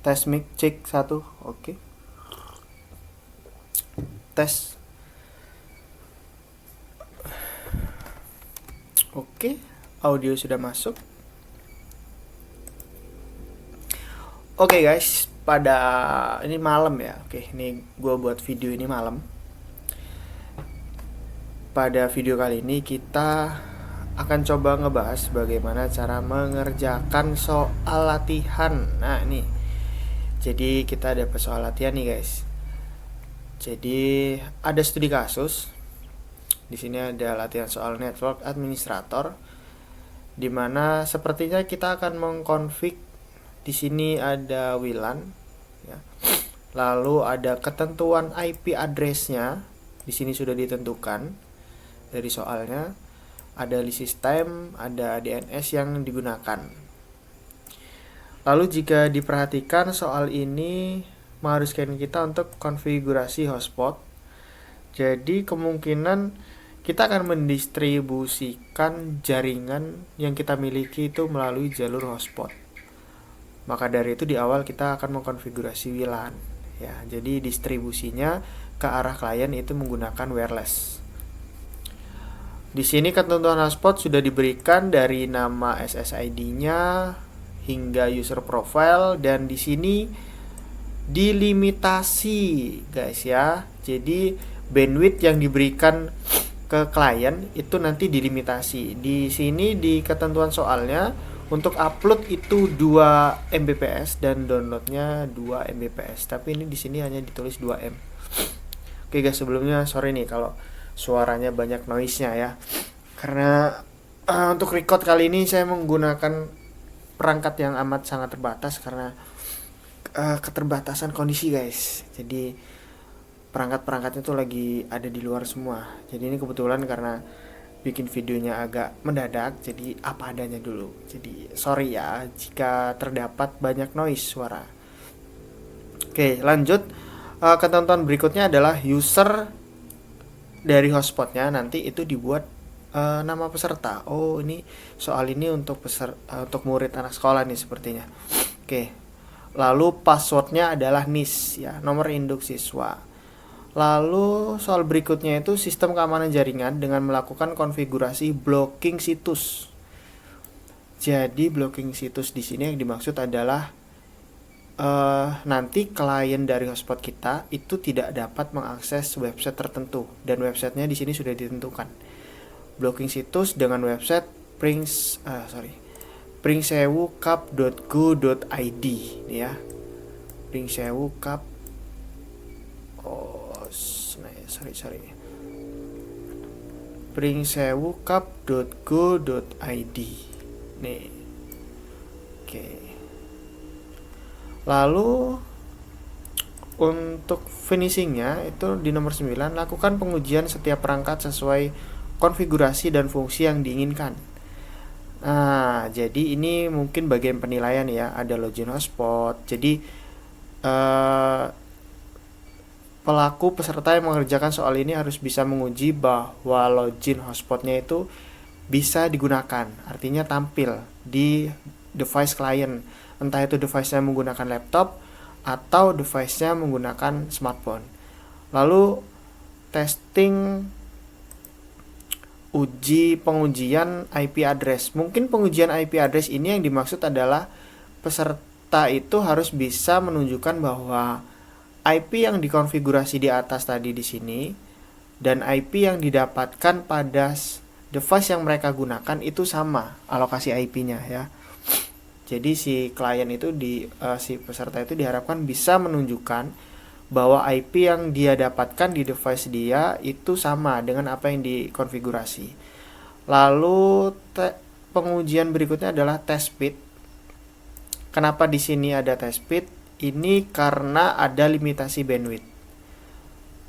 Tes mic cek 1. Oke. Tes. Oke, audio sudah masuk. Oke guys, pada ini malam ya. Oke, ini gue buat video ini malam. Pada video kali ini kita akan coba ngebahas bagaimana cara mengerjakan soal latihan. Nah, ini. Jadi kita ada soal latihan nih guys. Jadi ada studi kasus. Di sini ada latihan soal network administrator, di mana sepertinya kita akan mengkonfig. Di sini ada WLAN, ya. Lalu ada ketentuan IP address-nya. Di sini sudah ditentukan dari soalnya. Ada list system, ada DNS yang digunakan. Lalu jika diperhatikan soal ini mengharuskan kita untuk konfigurasi hotspot. Jadi kemungkinan kita akan mendistribusikan jaringan yang kita miliki itu melalui jalur hotspot. Maka dari itu di awal kita akan mengkonfigurasi WLAN, ya. Jadi distribusinya ke arah klien itu menggunakan wireless. Di sini ketentuan hotspot sudah diberikan dari nama SSID-nya hingga user profile, dan di sini dilimitasi, guys, ya. Jadi bandwidth yang diberikan ke klien itu nanti dilimitasi. Di sini di ketentuan soalnya untuk upload itu 2 Mbps dan downloadnya 2 Mbps. Tapi ini di sini hanya ditulis 2 M. Oke guys, sebelumnya sorry nih kalau suaranya banyak noise-nya ya. Karena untuk record kali ini saya menggunakan perangkat yang amat sangat terbatas karena keterbatasan kondisi guys. Jadi perangkat-perangkatnya tuh lagi ada di luar semua. Jadi ini kebetulan karena bikin videonya agak mendadak, jadi apa adanya dulu. Jadi sorry ya jika terdapat banyak noise suara. Oke, lanjut. Ketentuan berikutnya adalah user dari hotspotnya nanti itu dibuat nama peserta. Oh, ini soal ini untuk untuk murid anak sekolah nih sepertinya. Oke. Lalu passwordnya adalah NIS, ya, nomor induk siswa. Lalu soal berikutnya itu sistem keamanan jaringan dengan melakukan konfigurasi blocking situs. Jadi blocking situs di sini yang dimaksud adalah nanti klien dari hotspot kita itu tidak dapat mengakses website tertentu, dan websitenya di sini sudah ditentukan. Blocking situs dengan website pringsewucup.go.id, ya. Pringsewucup. pringsewucup.go.id nih. Oke. Lalu untuk finishingnya itu di nomor 9, lakukan pengujian setiap perangkat sesuai konfigurasi dan fungsi yang diinginkan. Nah, jadi ini mungkin bagian penilaian ya, ada login hotspot. Jadi pelaku peserta yang mengerjakan soal ini harus bisa menguji bahwa login hotspotnya itu bisa digunakan, artinya tampil di device klien, entah itu device-nya menggunakan laptop atau device-nya menggunakan smartphone. Lalu testing pengujian IP address. Mungkin pengujian IP address ini yang dimaksud adalah peserta itu harus bisa menunjukkan bahwa IP yang dikonfigurasi di atas tadi di sini dan IP yang didapatkan pada device yang mereka gunakan itu sama alokasi IP-nya, ya. Jadi si klien itu si peserta itu diharapkan bisa menunjukkan bahwa IP yang dia dapatkan di device dia itu sama dengan apa yang dikonfigurasi. Lalu pengujian berikutnya adalah test speed. Kenapa di sini ada test speed? Ini karena ada limitasi bandwidth.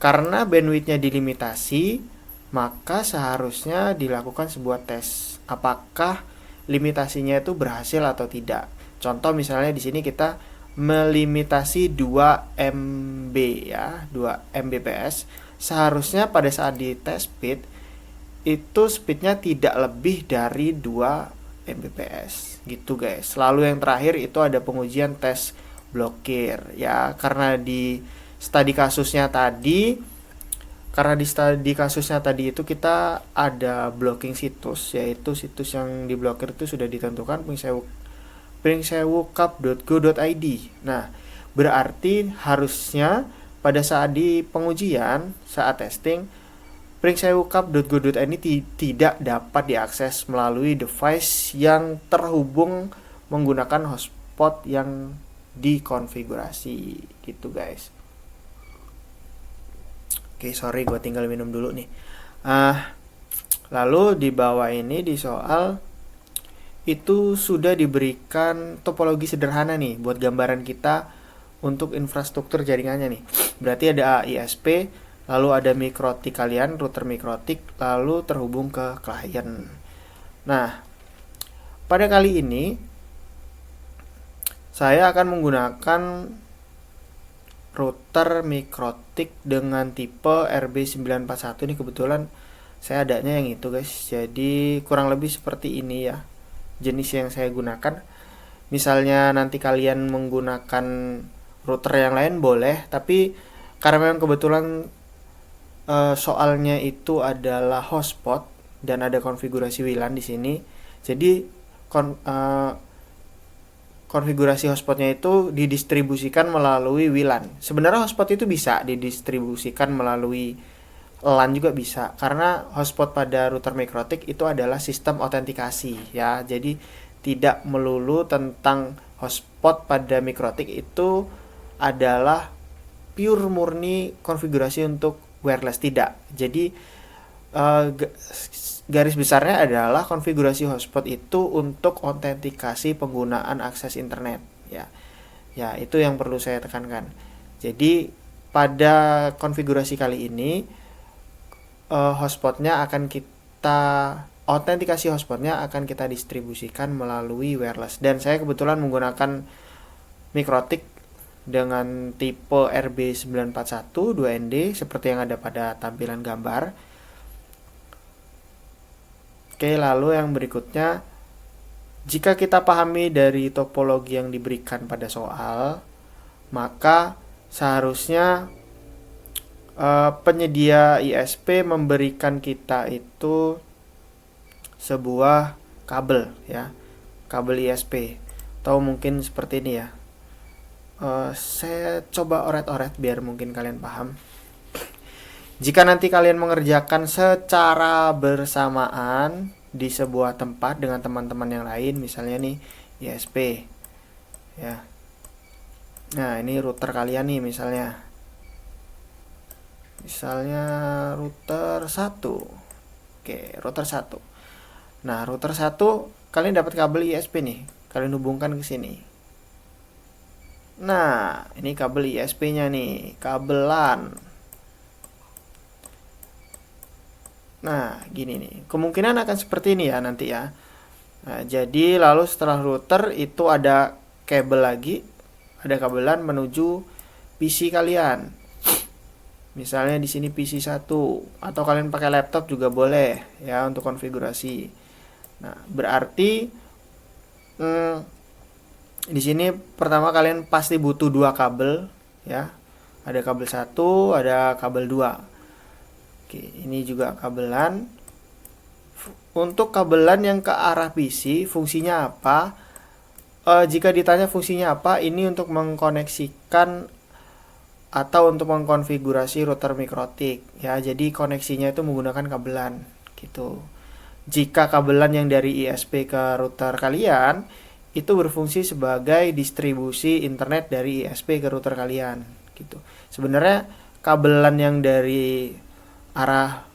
Karena bandwidthnya dilimitasi, maka seharusnya dilakukan sebuah tes. Apakah limitasinya itu berhasil atau tidak? Contoh misalnya di sini kita melimitasi 2 MB, ya, 2 Mbps. Seharusnya pada saat di test speed itu speednya tidak lebih dari 2 Mbps gitu guys. Lalu yang terakhir itu ada pengujian tes blokir ya, karena di studi kasusnya tadi itu kita ada blocking situs, yaitu situs yang diblokir itu sudah ditentukan pringsewucup.go.id. Nah, berarti harusnya pada saat di pengujian, saat testing, pringsewucup.go.id tidak dapat diakses melalui device yang terhubung menggunakan hotspot yang dikonfigurasi gitu guys. Oke, sorry gue tinggal minum dulu nih. Lalu di bawah ini di soal itu sudah diberikan topologi sederhana nih buat gambaran kita untuk infrastruktur jaringannya nih. Berarti ada ISP, lalu ada mikrotik kalian, router mikrotik, lalu terhubung ke klien. Nah, pada kali ini saya akan menggunakan router mikrotik dengan tipe RB941. Ini kebetulan saya adanya yang itu guys. Jadi kurang lebih seperti ini ya jenis yang saya gunakan. Misalnya nanti kalian menggunakan router yang lain boleh, tapi karena memang kebetulan soalnya itu adalah hotspot dan ada konfigurasi WLAN di sini. Jadi konfigurasi hotspotnya itu didistribusikan melalui WLAN. Sebenarnya hotspot itu bisa didistribusikan melalui LAN juga bisa, karena hotspot pada router mikrotik itu adalah sistem autentikasi ya. Jadi tidak melulu tentang hotspot pada mikrotik itu adalah pure murni konfigurasi untuk wireless, tidak. Jadi garis besarnya adalah konfigurasi hotspot itu untuk autentikasi penggunaan akses internet ya. Ya, itu yang perlu saya tekankan. Jadi pada konfigurasi kali ini hotspotnya akan kita autentikasi hotspotnya akan kita distribusikan melalui wireless, dan saya kebetulan menggunakan mikrotik dengan tipe RB941 2ND seperti yang ada pada tampilan gambar. Oke, lalu yang berikutnya, jika kita pahami dari topologi yang diberikan pada soal, maka seharusnya penyedia ISP memberikan kita itu sebuah kabel ya, kabel ISP, atau mungkin seperti ini ya. Saya coba oret-oret biar mungkin kalian paham. Jika nanti kalian mengerjakan secara bersamaan di sebuah tempat dengan teman-teman yang lain, misalnya nih ISP ya. Nah, ini router kalian nih misalnya router 1. Oke, router 1. Nah, router 1 kalian dapat kabel ISP nih, kalian hubungkan ke sini. Nah, ini kabel ISP-nya nih, kabel LAN. Nah, gini nih. Kemungkinan akan seperti ini ya nanti ya. Nah, jadi lalu setelah router itu ada kabel lagi, ada kabelan menuju PC kalian. Misalnya di sini PC 1, atau kalian pakai laptop juga boleh ya untuk konfigurasi. Nah, berarti di sini pertama kalian pasti butuh dua kabel ya. Ada kabel 1, ada kabel 2. Oke, ini juga kabelan. Untuk kabelan yang ke arah PC, fungsinya apa? Jika ditanya fungsinya apa, ini untuk mengkoneksikan atau untuk mengkonfigurasi router mikrotik ya. Jadi koneksinya itu menggunakan kabelan gitu. Jika kabelan yang dari ISP ke router kalian itu berfungsi sebagai distribusi internet dari ISP ke router kalian gitu. Sebenarnya kabelan yang dari arah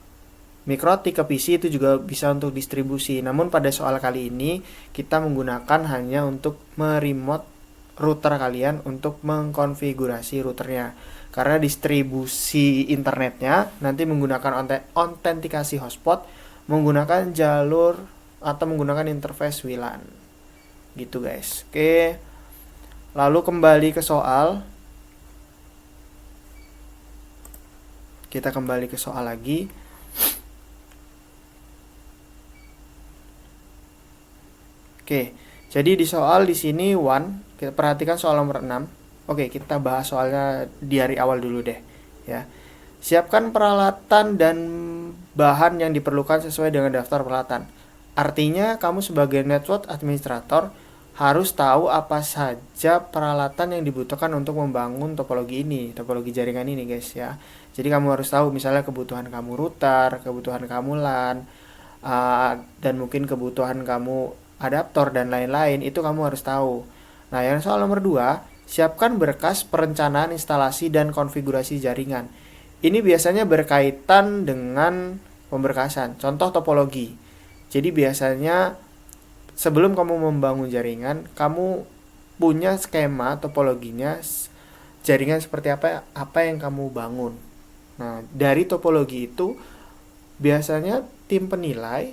mikrotik ke PC itu juga bisa untuk distribusi. Namun pada soal kali ini kita menggunakan hanya untuk meremote router kalian untuk mengkonfigurasi routernya. Karena distribusi internetnya nanti menggunakan autentikasi hotspot menggunakan jalur atau menggunakan interface WLAN. Gitu guys. Oke. Lalu kembali ke soal. Kita kembali ke soal lagi. Oke. Jadi di soal di sini 1, kita perhatikan soal nomor 6. Oke, kita bahas soalnya dari awal dulu deh, ya. Siapkan peralatan dan bahan yang diperlukan sesuai dengan daftar peralatan. Artinya, kamu sebagai network administrator harus tahu apa saja peralatan yang dibutuhkan untuk membangun topologi jaringan ini, guys, ya. Jadi kamu harus tahu misalnya kebutuhan kamu router, kebutuhan kamu LAN, dan mungkin kebutuhan kamu adaptor dan lain-lain, itu kamu harus tahu. Nah, yang soal nomor 2, siapkan berkas perencanaan instalasi dan konfigurasi jaringan. Ini biasanya berkaitan dengan pemberkasan. Contoh topologi. Jadi biasanya sebelum kamu membangun jaringan, kamu punya skema topologinya, jaringan seperti apa yang kamu bangun. Nah, dari topologi itu biasanya tim penilai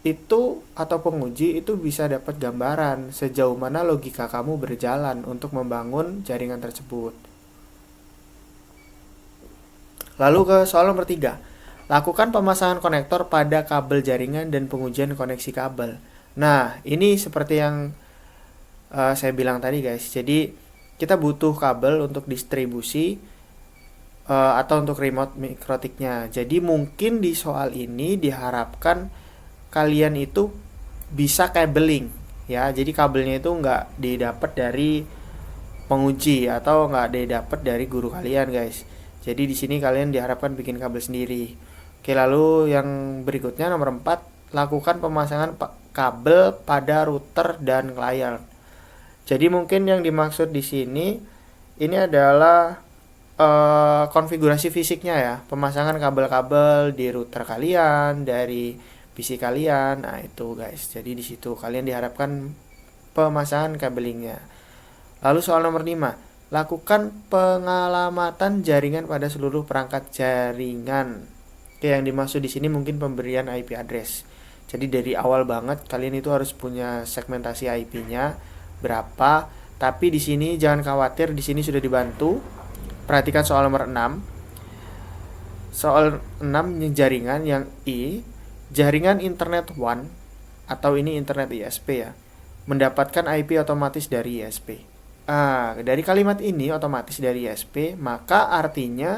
itu atau penguji itu bisa dapat gambaran sejauh mana logika kamu berjalan untuk membangun jaringan tersebut. Lalu ke soal nomor 3. Lakukan pemasangan konektor pada kabel jaringan dan pengujian koneksi kabel. Nah, ini seperti yang saya bilang tadi, guys. Jadi, kita butuh kabel untuk distribusi atau untuk remote mikrotiknya. Jadi, mungkin di soal ini diharapkan kalian itu bisa cabling, ya. Jadi, kabelnya itu nggak didapat dari penguji atau nggak didapat dari guru kalian, guys. Jadi di sini kalian diharapkan bikin kabel sendiri. Oke, lalu yang berikutnya nomor 4, lakukan pemasangan kabel pada router dan client. Jadi mungkin yang dimaksud di sini ini adalah konfigurasi fisiknya, ya. Pemasangan kabel-kabel di router kalian, dari PC kalian. Nah, itu, guys. Jadi di situ kalian diharapkan pemasangan cabelingnya. Lalu soal nomor 5, lakukan pengalamatan jaringan pada seluruh perangkat jaringan. Oke, yang dimaksud di sini mungkin pemberian IP address. Jadi dari awal banget kalian itu harus punya segmentasi IP-nya berapa. Tapi di sini jangan khawatir, di sini sudah dibantu. Perhatikan soal nomor 6. Soal 6 yang jaringan yang I, jaringan internet WAN atau ini internet ISP, ya, mendapatkan IP otomatis dari ISP. Dari kalimat ini otomatis dari ISP, maka artinya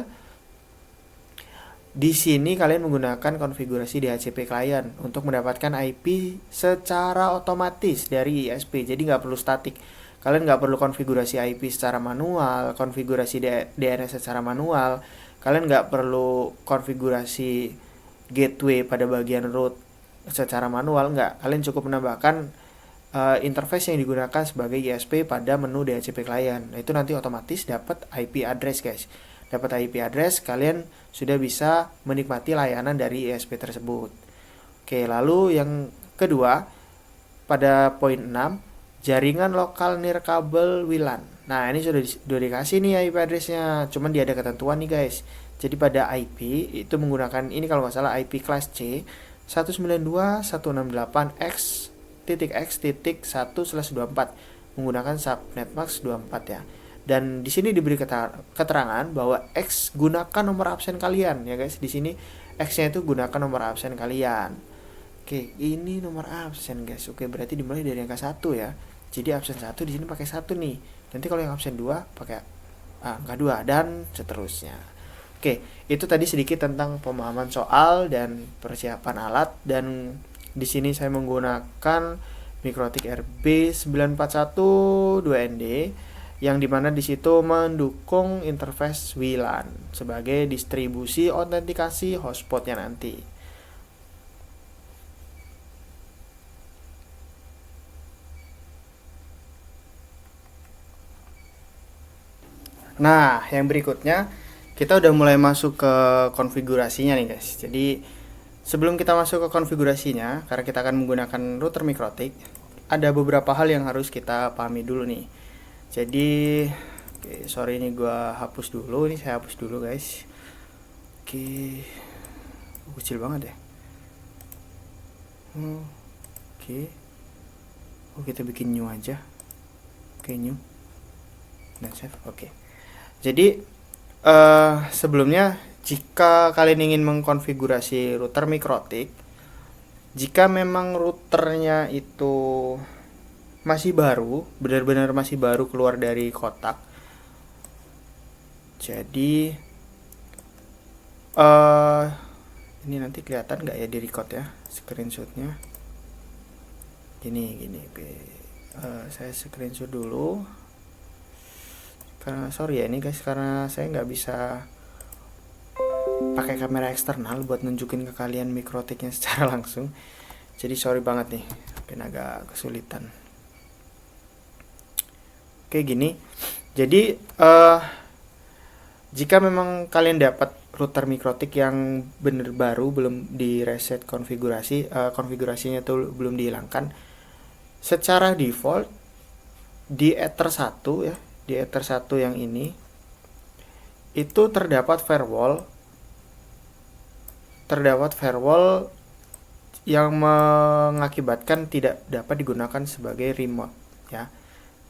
di sini kalian menggunakan konfigurasi DHCP client untuk mendapatkan IP secara otomatis dari ISP. Jadi nggak perlu statik. Kalian nggak perlu konfigurasi IP secara manual, konfigurasi DNS secara manual. Kalian nggak perlu konfigurasi gateway pada bagian root secara manual, nggak. Kalian cukup menambahkan interface yang digunakan sebagai ISP pada menu DHCP client. Nah, itu nanti otomatis dapat IP address, guys. Dapat IP address, kalian sudah bisa menikmati layanan dari ISP tersebut. Oke, lalu yang kedua, pada poin 6, jaringan lokal nirkabel WLAN. Nah, ini sudah dikasih nih IP addressnya, cuman dia ada ketentuan nih, guys. Jadi pada IP itu menggunakan ini kalau nggak salah IP class C 192.168x x.1/24 menggunakan subnet max 24, ya. Dan di sini diberi keterangan bahwa X gunakan nomor absen kalian, ya, guys. Di sini X-nya itu gunakan nomor absen kalian. Oke, ini nomor absen, guys. Oke, berarti dimulai dari angka 1, ya. Jadi absen 1 di sini pakai 1 nih. Nanti kalau yang absen 2 pakai angka 2 dan seterusnya. Oke, itu tadi sedikit tentang pemahaman soal dan persiapan alat. Dan di sini saya menggunakan Mikrotik RB941 2ND yang dimana di situ mendukung interface WLAN sebagai distribusi autentikasi hotspotnya nanti. Nah, yang berikutnya kita udah mulai masuk ke konfigurasinya nih, guys. Jadi sebelum kita masuk ke konfigurasinya, karena kita akan menggunakan router Mikrotik, ada beberapa hal yang harus kita pahami dulu nih. Jadi, sorry ini gue hapus dulu, ini saya hapus dulu, guys. Kecil banget ya. Kita bikin new aja. New dan save. Jadi sebelumnya, jika kalian ingin mengkonfigurasi router Mikrotik, jika memang routernya itu masih baru, benar-benar masih baru keluar dari kotak, Jadi ini nanti kelihatan nggak ya di record ya screenshotnya. Gini saya screenshot dulu. Karena sorry ya ini guys, karena saya nggak bisa pakai kamera eksternal buat nunjukin ke kalian mikrotiknya secara langsung. Jadi sorry banget nih, mungkin agak kesulitan. Oke gini. Jadi jika memang kalian dapat router mikrotik yang bener baru, belum di reset konfigurasi, konfigurasinya tuh belum dihilangkan, secara default di Ether 1 ya, di Ether 1 yang ini itu terdapat firewall yang mengakibatkan tidak dapat digunakan sebagai remote ya,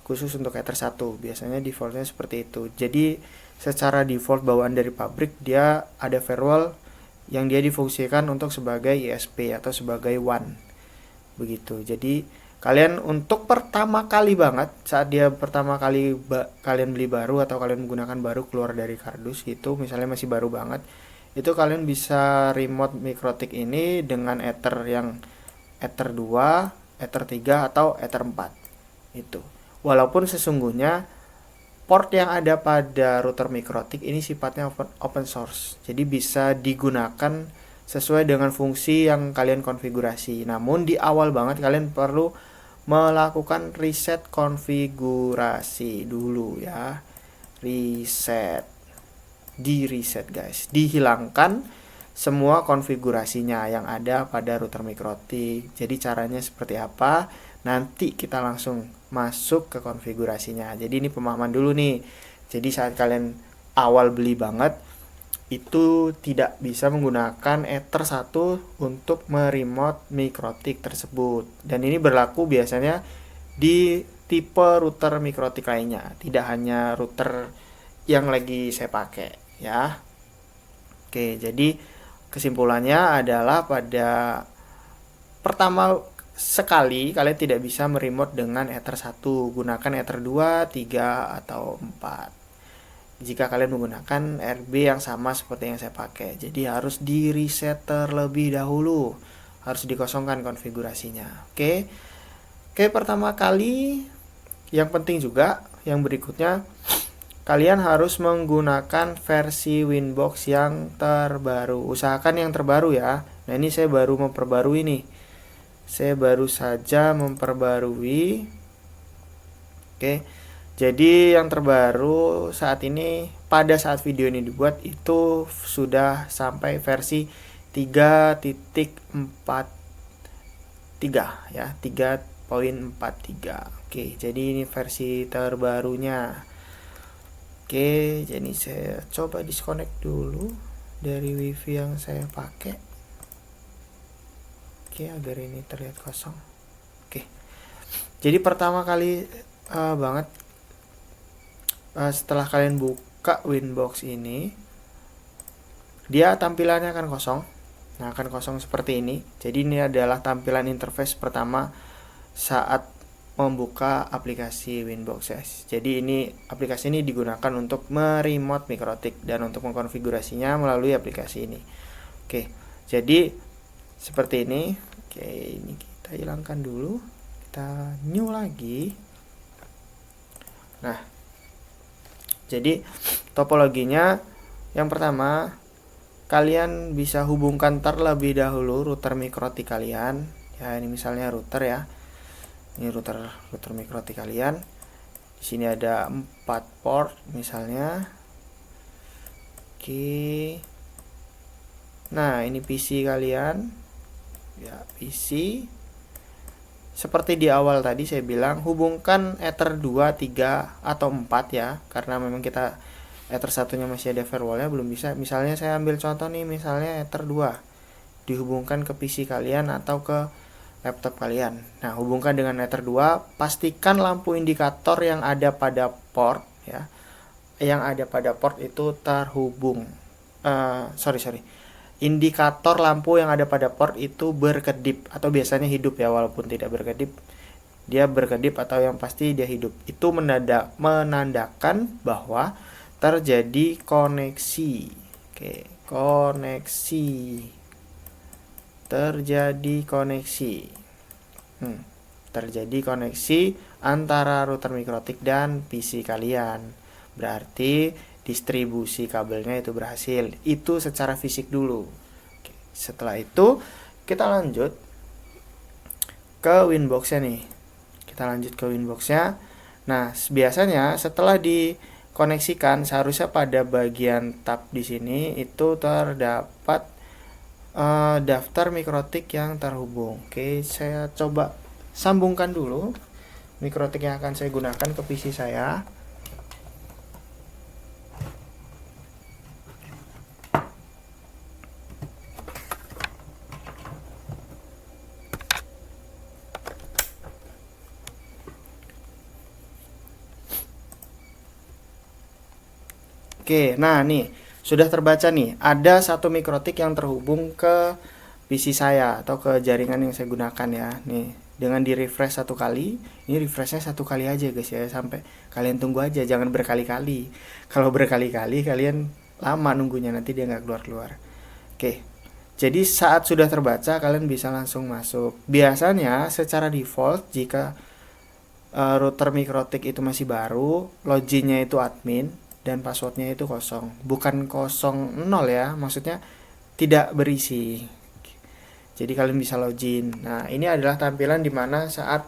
khusus untuk Ether 1 biasanya defaultnya seperti itu. Jadi secara default bawaan dari pabrik dia ada firewall yang dia difungsikan untuk sebagai ISP atau sebagai WAN begitu. Jadi kalian untuk pertama kali banget, saat dia pertama kali kalian beli baru atau kalian menggunakan baru keluar dari kardus gitu, misalnya masih baru banget, itu kalian bisa remote mikrotik ini dengan Ether yang Ether 2, Ether 3 atau Ether 4 itu. Walaupun sesungguhnya port yang ada pada router mikrotik ini sifatnya open source, jadi bisa digunakan sesuai dengan fungsi yang kalian konfigurasi. Namun di awal banget kalian perlu melakukan reset konfigurasi dulu ya. Di reset guys, dihilangkan semua konfigurasinya yang ada pada router mikrotik. Jadi caranya seperti apa? Nanti kita langsung masuk ke konfigurasinya. Jadi ini pemahaman dulu nih. Jadi saat kalian awal beli banget itu tidak bisa menggunakan Ether 1 untuk meremote mikrotik tersebut. Dan ini berlaku biasanya di tipe router mikrotik lainnya, tidak hanya router yang lagi saya pakai ya. Oke, jadi kesimpulannya adalah pada pertama sekali kalian tidak bisa meremote dengan Ether 1, gunakan Ether 2, 3 atau 4. Jika kalian menggunakan RB yang sama seperti yang saya pakai, jadi harus di reset terlebih dahulu, harus dikosongkan konfigurasinya. Oke, pertama kali yang penting juga yang berikutnya, kalian harus menggunakan versi Winbox yang terbaru. Usahakan yang terbaru ya. Nah ini saya baru memperbarui nih, saya baru saja memperbarui. Oke, jadi yang terbaru saat ini, pada saat video ini dibuat itu sudah sampai versi 3.43 ya, 3.43. Oke, jadi ini versi terbarunya. Oke, jadi saya coba disconnect dulu dari wifi yang saya pakai. Oke, agar ini terlihat kosong. Oke, jadi pertama kali banget setelah kalian buka Winbox ini, dia tampilannya akan kosong. Nah, akan kosong seperti ini. Jadi ini adalah tampilan interface pertama saat membuka aplikasi Winbox ya. Jadi ini aplikasi ini digunakan untuk meremote mikrotik dan untuk mengkonfigurasinya melalui aplikasi ini. Oke, jadi seperti ini. Oke, ini kita hilangkan dulu. Kita new lagi. Nah, jadi topologinya yang pertama, kalian bisa hubungkan terlebih dahulu router mikrotik kalian. Ya, ini misalnya router ya. Ini router mikrotik kalian. Di sini ada 4 port misalnya. Oke. Nah, ini PC kalian. Ya, PC. Seperti di awal tadi saya bilang, hubungkan Ether 2, 3 atau 4 ya, karena memang kita Ether 1-nya masih ada firewallnya, belum bisa. Misalnya saya ambil contoh nih, misalnya Ether 2 dihubungkan ke PC kalian atau ke laptop kalian. Nah, hubungkan dengan Ether 2, pastikan lampu indikator yang ada pada port ya, yang ada pada port itu terhubung. Indikator lampu yang ada pada port itu berkedip atau biasanya hidup ya, walaupun tidak berkedip, dia berkedip atau yang pasti dia hidup. Itu menandakan bahwa terjadi koneksi. Oke, koneksi. Terjadi koneksi. Terjadi koneksi antara router mikrotik dan PC kalian. Berarti distribusi kabelnya itu berhasil. Itu secara fisik dulu. Oke, setelah itu kita lanjut ke Winbox-nya nih. Kita lanjut ke Winbox-nya. Nah, biasanya setelah dikoneksikan seharusnya pada bagian tab di sini itu terdapat daftar mikrotik yang terhubung. Oke, saya coba sambungkan dulu mikrotik yang akan saya gunakan ke PC saya. Oke, nah nih sudah terbaca nih, ada satu mikrotik yang terhubung ke PC saya atau ke jaringan yang saya gunakan ya. Nih, dengan di refresh satu kali, ini refreshnya satu kali aja guys ya, sampai kalian tunggu aja, jangan berkali-kali. Kalau berkali-kali kalian lama nunggunya, nanti dia nggak keluar-keluar. Oke, jadi saat sudah terbaca kalian bisa langsung masuk. Biasanya secara default jika router mikrotik itu masih baru, loginnya itu admin dan passwordnya itu kosong, bukan 00 ya, maksudnya tidak berisi. Jadi kalian bisa login. Nah, ini adalah tampilan dimana saat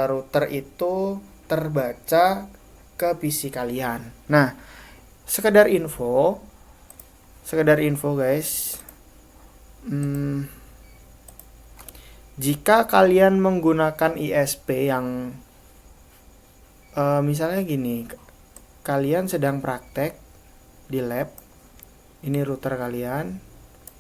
router itu terbaca ke PC kalian. Nah, sekedar info guys, jika kalian menggunakan ISP yang misalnya gini, kalian sedang praktek di lab, ini router kalian,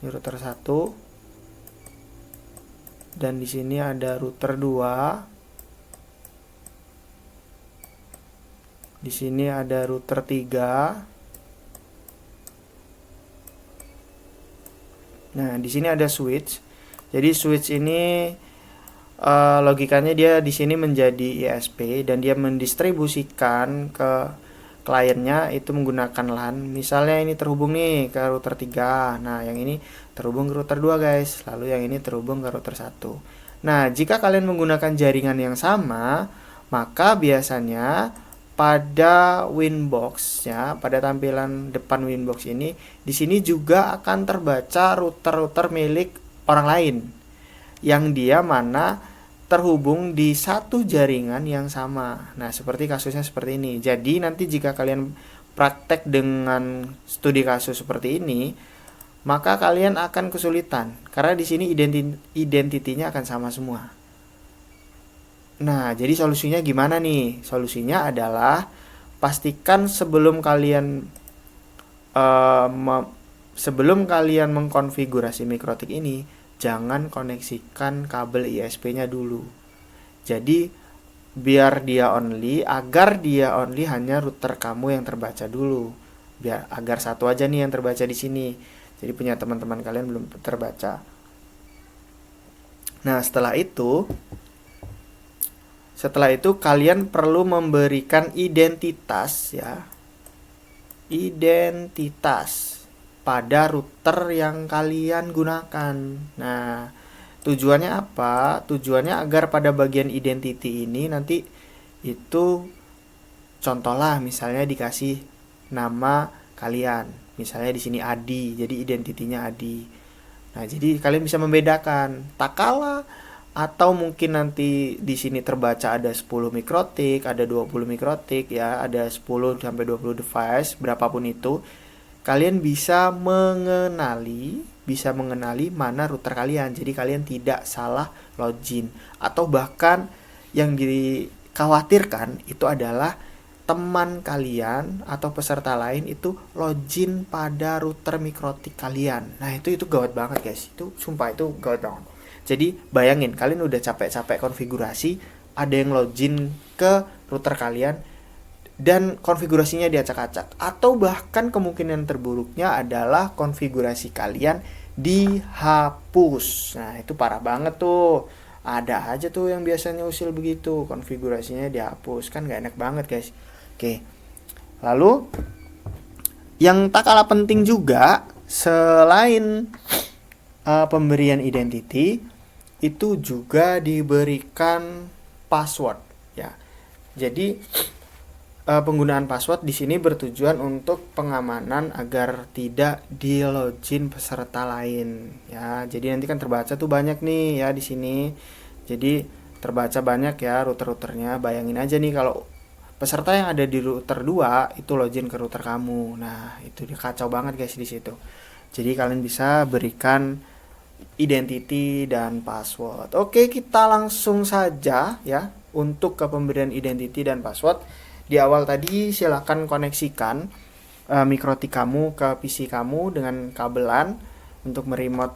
ini router 1, dan di sini ada router 2, di sini ada router 3. Nah, di sini ada switch. Jadi switch ini logikanya dia di sini menjadi ISP dan dia mendistribusikan ke kliennya itu menggunakan LAN. Misalnya ini terhubung nih ke router 3. Nah, yang ini terhubung ke router 2 guys. Lalu yang ini terhubung ke router 1. Nah, jika kalian menggunakan jaringan yang sama, maka biasanya pada Winbox ya, pada tampilan depan Winbox ini, di sini juga akan terbaca router-router milik orang lain yang dia mana terhubung di satu jaringan yang sama. Nah, seperti kasusnya seperti ini. Jadi nanti jika kalian praktek dengan studi kasus seperti ini, maka kalian akan kesulitan karena di sini identitinya akan sama semua. Nah, jadi solusinya gimana nih? Solusinya adalah pastikan sebelum kalian mengkonfigurasi mikrotik ini, jangan koneksikan kabel ISP-nya dulu. Jadi biar dia only, agar dia only hanya router kamu yang terbaca dulu. Agar satu aja nih yang terbaca di sini. Jadi punya teman-teman kalian belum terbaca. Nah, setelah itu kalian perlu memberikan identitas ya. Identitas pada router yang kalian gunakan. Nah, tujuannya apa? Tujuannya agar pada bagian identity ini nanti itu contohlah misalnya dikasih nama kalian. Misalnya di sini Adi, jadi identitinya Adi. Nah, jadi kalian bisa membedakan. Tak kalah atau mungkin nanti di sini terbaca ada 10 mikrotik, ada 20 mikrotik ya, ada 10 sampai 20 device, berapapun itu. Kalian bisa mengenali mana router kalian. Jadi kalian tidak salah login. Atau bahkan yang dikhawatirkan itu adalah teman kalian atau peserta lain itu login pada router mikrotik kalian. Nah, itu gawat banget guys. Itu sumpah itu gawat banget. Jadi bayangin kalian udah capek-capek konfigurasi, ada yang login ke router kalian dan konfigurasinya diacak-acak, atau bahkan kemungkinan terburuknya adalah konfigurasi kalian dihapus. Nah, itu parah banget tuh. Ada aja tuh yang biasanya usil begitu, konfigurasinya dihapus, kan gak enak banget guys. Oke, Lalu yang tak kalah penting juga selain pemberian identity itu juga diberikan password ya. Jadi penggunaan password di sini bertujuan untuk pengamanan agar tidak di-login peserta lain ya. Jadi nanti kan terbaca tuh banyak nih ya di sini. Jadi terbaca banyak ya router-routernya. Bayangin aja nih kalau peserta yang ada di router 2 itu login ke router kamu. Nah, itu dia kacau banget guys di situ. Jadi kalian bisa berikan identity dan password. Oke, kita langsung saja ya untuk ke pemberian identity dan password. Di awal tadi silakan koneksikan mikrotik kamu ke PC kamu dengan kabelan untuk meremote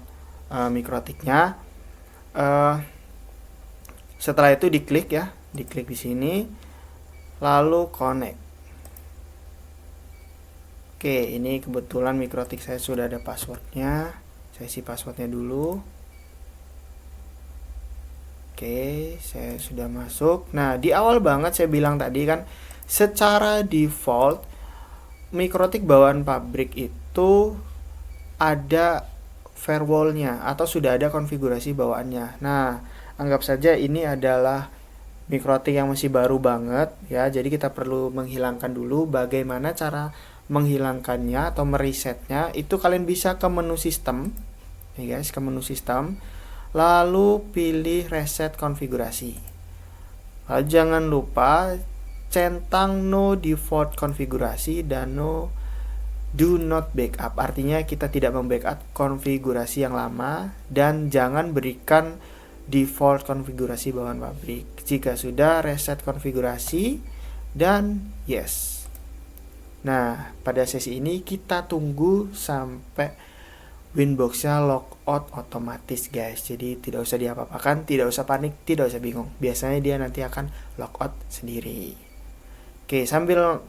mikrotiknya. Setelah itu diklik ya, diklik di sini, lalu connect. Oke, ini kebetulan mikrotik saya sudah ada passwordnya. Saya isi passwordnya dulu. Oke, saya sudah masuk. Nah, di awal banget saya bilang tadi kan, secara default mikrotik bawaan pabrik itu ada firewall-nya atau sudah ada konfigurasi bawaannya. Nah, anggap saja ini adalah mikrotik yang masih baru banget ya. Jadi kita perlu menghilangkan dulu. Bagaimana cara menghilangkannya atau meresetnya? Itu kalian bisa ke menu sistem. Ya guys, ke menu sistem. Lalu pilih reset konfigurasi. Lalu jangan lupa centang no default konfigurasi dan no do not backup. Artinya kita tidak membackup konfigurasi yang lama dan jangan berikan default konfigurasi bawaan pabrik. Jika sudah, reset konfigurasi dan yes. Nah, pada sesi ini kita tunggu sampai Winbox-nya logout otomatis guys. Jadi tidak usah diapa-apakan, tidak usah panik, tidak usah bingung. Biasanya dia nanti akan logout sendiri. Oke, sambil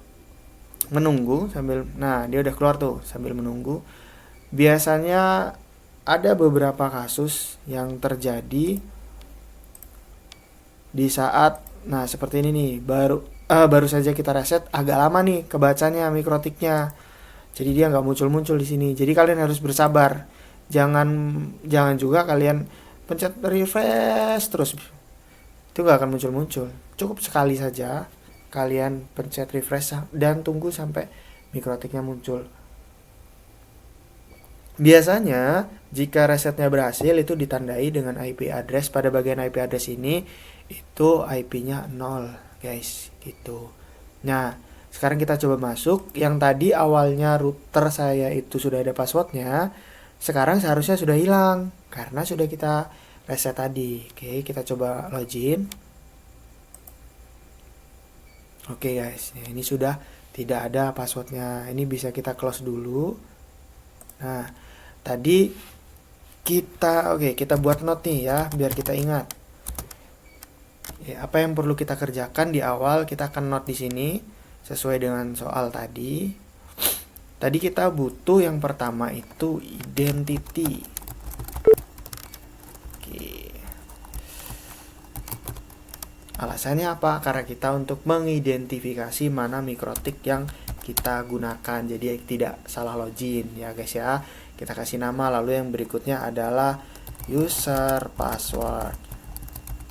menunggu, nah dia udah keluar tuh. Sambil menunggu, biasanya ada beberapa kasus yang terjadi di saat, nah seperti ini nih, baru saja kita reset, agak lama nih kebacanya mikrotiknya. Jadi dia nggak muncul-muncul di sini. Jadi kalian harus bersabar. Jangan juga kalian pencet refresh terus. Itu nggak akan muncul-muncul. Cukup sekali saja kalian pencet refresh dan tunggu sampai mikrotiknya muncul. Biasanya jika resetnya berhasil itu ditandai dengan IP address. Pada bagian IP address ini itu IP-nya 0 guys gitu. Nah, sekarang kita coba masuk. Yang tadi awalnya router saya itu sudah ada passwordnya, sekarang seharusnya sudah hilang karena sudah kita reset tadi. Oke, kita coba login. Oke guys, ini sudah tidak ada passwordnya. Ini bisa kita close dulu. Nah, tadi kita buat note nih ya, biar kita ingat. Ya, apa yang perlu kita kerjakan di awal, kita akan note di sini sesuai dengan soal tadi. Tadi kita butuh yang pertama itu identity. Oke. Alasannya apa? Karena kita untuk mengidentifikasi mana mikrotik yang kita gunakan, jadi tidak salah login ya guys ya. Kita kasih nama, lalu yang berikutnya adalah user password.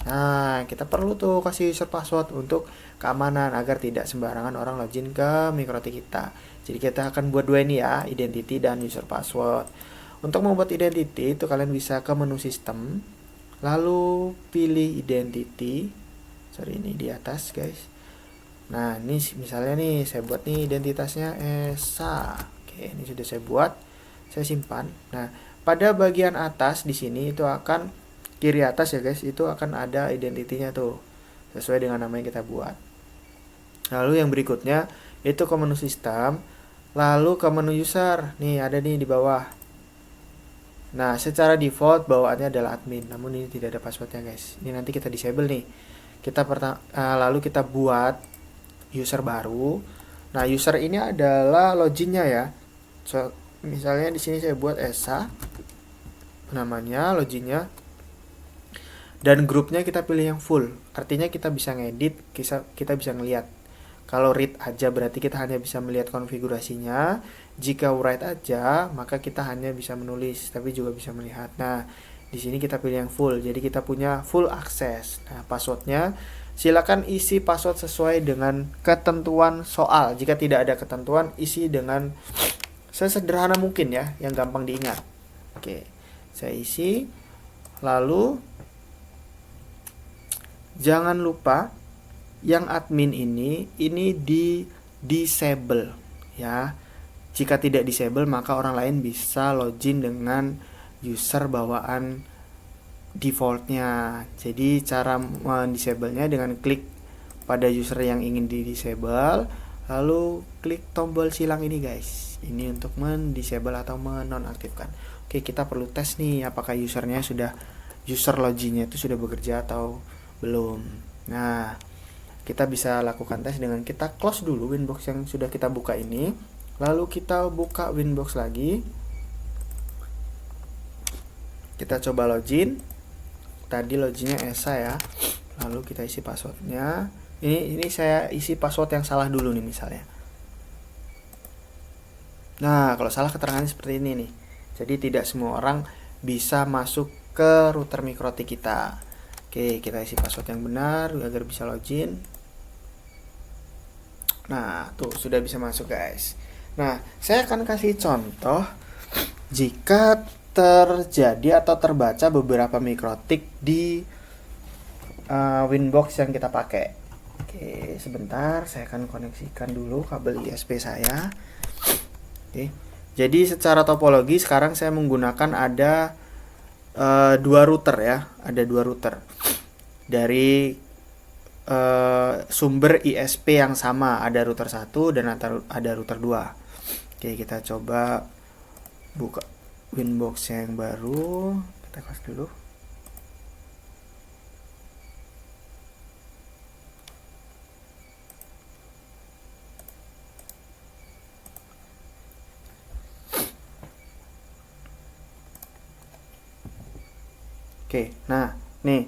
Nah, kita perlu tuh kasih user password untuk keamanan agar tidak sembarangan orang login ke mikrotik kita. Jadi kita akan buat dua ini ya, identity dan user password. Untuk membuat identity itu kalian bisa ke menu sistem, lalu pilih identity. Ini di atas guys. Nah, ini misalnya nih saya buat nih identitasnya Esa. Oke, ini sudah saya buat, saya simpan. Nah, pada bagian atas di sini itu akan kiri atas ya guys, itu akan ada identitinya tuh sesuai dengan nama yang kita buat. Lalu yang berikutnya itu ke menu sistem, lalu ke menu user. Nih ada nih di bawah. Nah, secara default bawaannya adalah admin, namun ini tidak ada passwordnya guys. Ini nanti kita disable nih. Lalu kita buat user baru. Nah, user ini adalah loginnya ya. Misalnya di sini saya buat Esa namanya, loginnya. Dan grupnya kita pilih yang full. Artinya kita bisa ngedit, kita bisa ngelihat. Kalau read aja berarti kita hanya bisa melihat konfigurasinya. Jika write aja, maka kita hanya bisa menulis, tapi juga bisa melihat. Nah, di sini kita pilih yang full, jadi kita punya full access. Nah, passwordnya silakan isi password sesuai dengan ketentuan soal. Jika tidak ada ketentuan, isi dengan sesederhana mungkin ya, yang gampang diingat. Oke, saya isi. Lalu jangan lupa yang admin ini di disable ya. Jika tidak disable, maka orang lain bisa login dengan user bawaan defaultnya. Jadi cara mendisable-nya dengan klik pada user yang ingin di disable, lalu klik tombol silang ini guys. Ini untuk mendisable atau menonaktifkan. Oke, kita perlu tes nih apakah user loginnya itu sudah bekerja atau belum. Nah, kita bisa lakukan tes dengan kita close dulu Winbox yang sudah kita buka ini, lalu kita buka Winbox lagi, kita coba login. Tadi loginnya Esa ya, lalu kita isi passwordnya. Ini saya isi password yang salah dulu nih misalnya. Nah, kalau salah keterangannya seperti ini nih. Jadi tidak semua orang bisa masuk ke router Mikrotik kita. Oke, kita isi password yang benar agar bisa login. Nah, tuh sudah bisa masuk guys. Nah, saya akan kasih contoh jika terjadi atau terbaca beberapa mikrotik di Winbox yang kita pakai. Oke, sebentar saya akan koneksikan dulu kabel ISP saya. Oke. Jadi secara topologi sekarang saya menggunakan ada dua router ya, ada dua router dari sumber ISP yang sama, ada router 1 dan ada router 2. Oke, kita coba buka Winbox yang baru, kita close dulu. Oke, nah nih,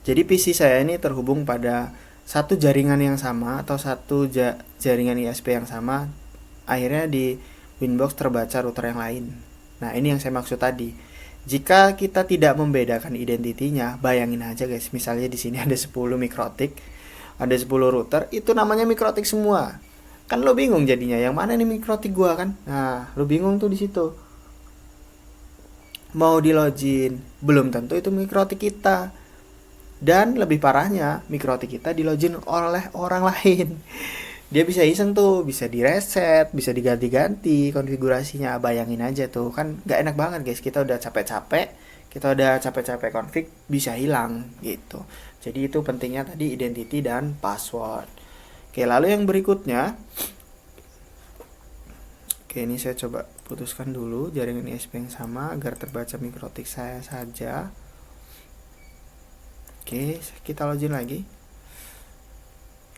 jadi PC saya ini terhubung pada satu jaringan yang sama atau satu jaringan ISP yang sama. Akhirnya di Winbox terbaca router yang lain. Nah, ini yang saya maksud tadi. Jika kita tidak membedakan identitinya, bayangin aja guys, misalnya di sini ada 10 mikrotik, ada 10 router, itu namanya mikrotik semua. Kan lo bingung jadinya, yang mana nih mikrotik gua kan? Nah, lo bingung tuh di situ. Mau di login, belum tentu itu mikrotik kita. Dan lebih parahnya, mikrotik kita di login oleh orang lain. Dia bisa iseng tuh, bisa direset, bisa diganti-ganti konfigurasinya. Bayangin aja tuh, kan gak enak banget guys. Kita udah capek-capek config, bisa hilang gitu. Jadi itu pentingnya tadi identity dan password. Oke, lalu yang berikutnya, oke, ini saya coba putuskan dulu jaringan ISP yang sama agar terbaca mikrotik saya saja. Oke, kita login lagi.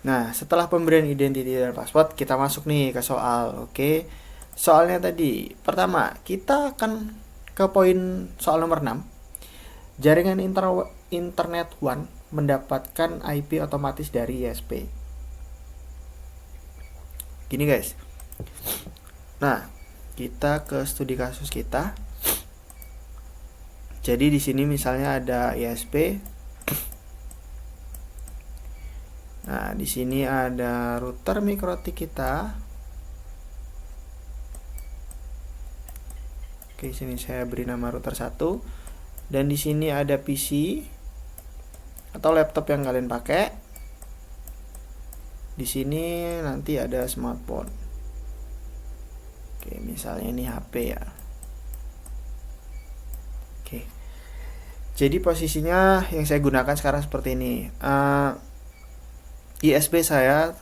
Nah, setelah pemberian identity dan password, kita masuk nih ke soal. Oke, soalnya tadi, pertama, kita akan ke poin soal nomor 6. Jaringan internet WAN mendapatkan IP otomatis dari ISP. Gini guys. Nah, kita ke studi kasus kita. Jadi di sini misalnya ada ISP. Nah, di sini ada router mikrotik kita. Oke, sini saya beri nama router 1. Dan di sini ada PC atau laptop yang kalian pakai. Di sini nanti ada smartphone. Oke, misalnya ini HP ya. Oke. Jadi posisinya yang saya gunakan sekarang seperti ini. ISP saya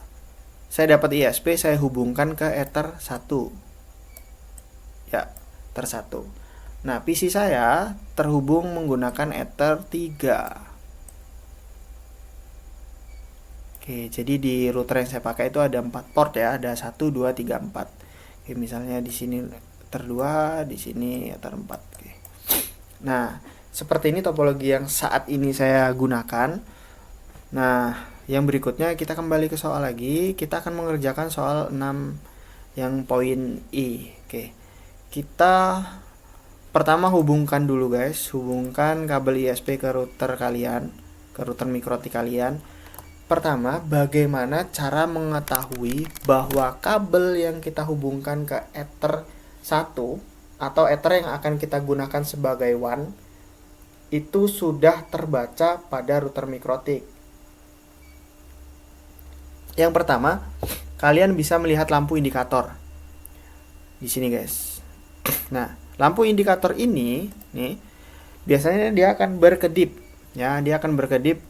dapat ISP, saya hubungkan ke Ether 1. Ya, Ether 1. Nah, PC saya terhubung menggunakan Ether 3. Oke, jadi di router yang saya pakai itu ada 4 port ya, ada 1 2 3 4. Oke, misalnya di sini Ether 2, di sini Ether 4. Oke. Nah, seperti ini topologi yang saat ini saya gunakan. Nah, yang berikutnya kita kembali ke soal lagi. Kita akan mengerjakan soal 6 yang poin I. Oke. Kita pertama hubungkan dulu guys, hubungkan kabel ISP ke router kalian, ke router mikrotik kalian. Pertama, bagaimana cara mengetahui bahwa kabel yang kita hubungkan ke ether 1 atau ether yang akan kita gunakan sebagai WAN itu sudah terbaca pada router mikrotik. Yang pertama, kalian bisa melihat lampu indikator. Di sini guys. Nah, lampu indikator ini nih biasanya dia akan berkedip ya, dia akan berkedip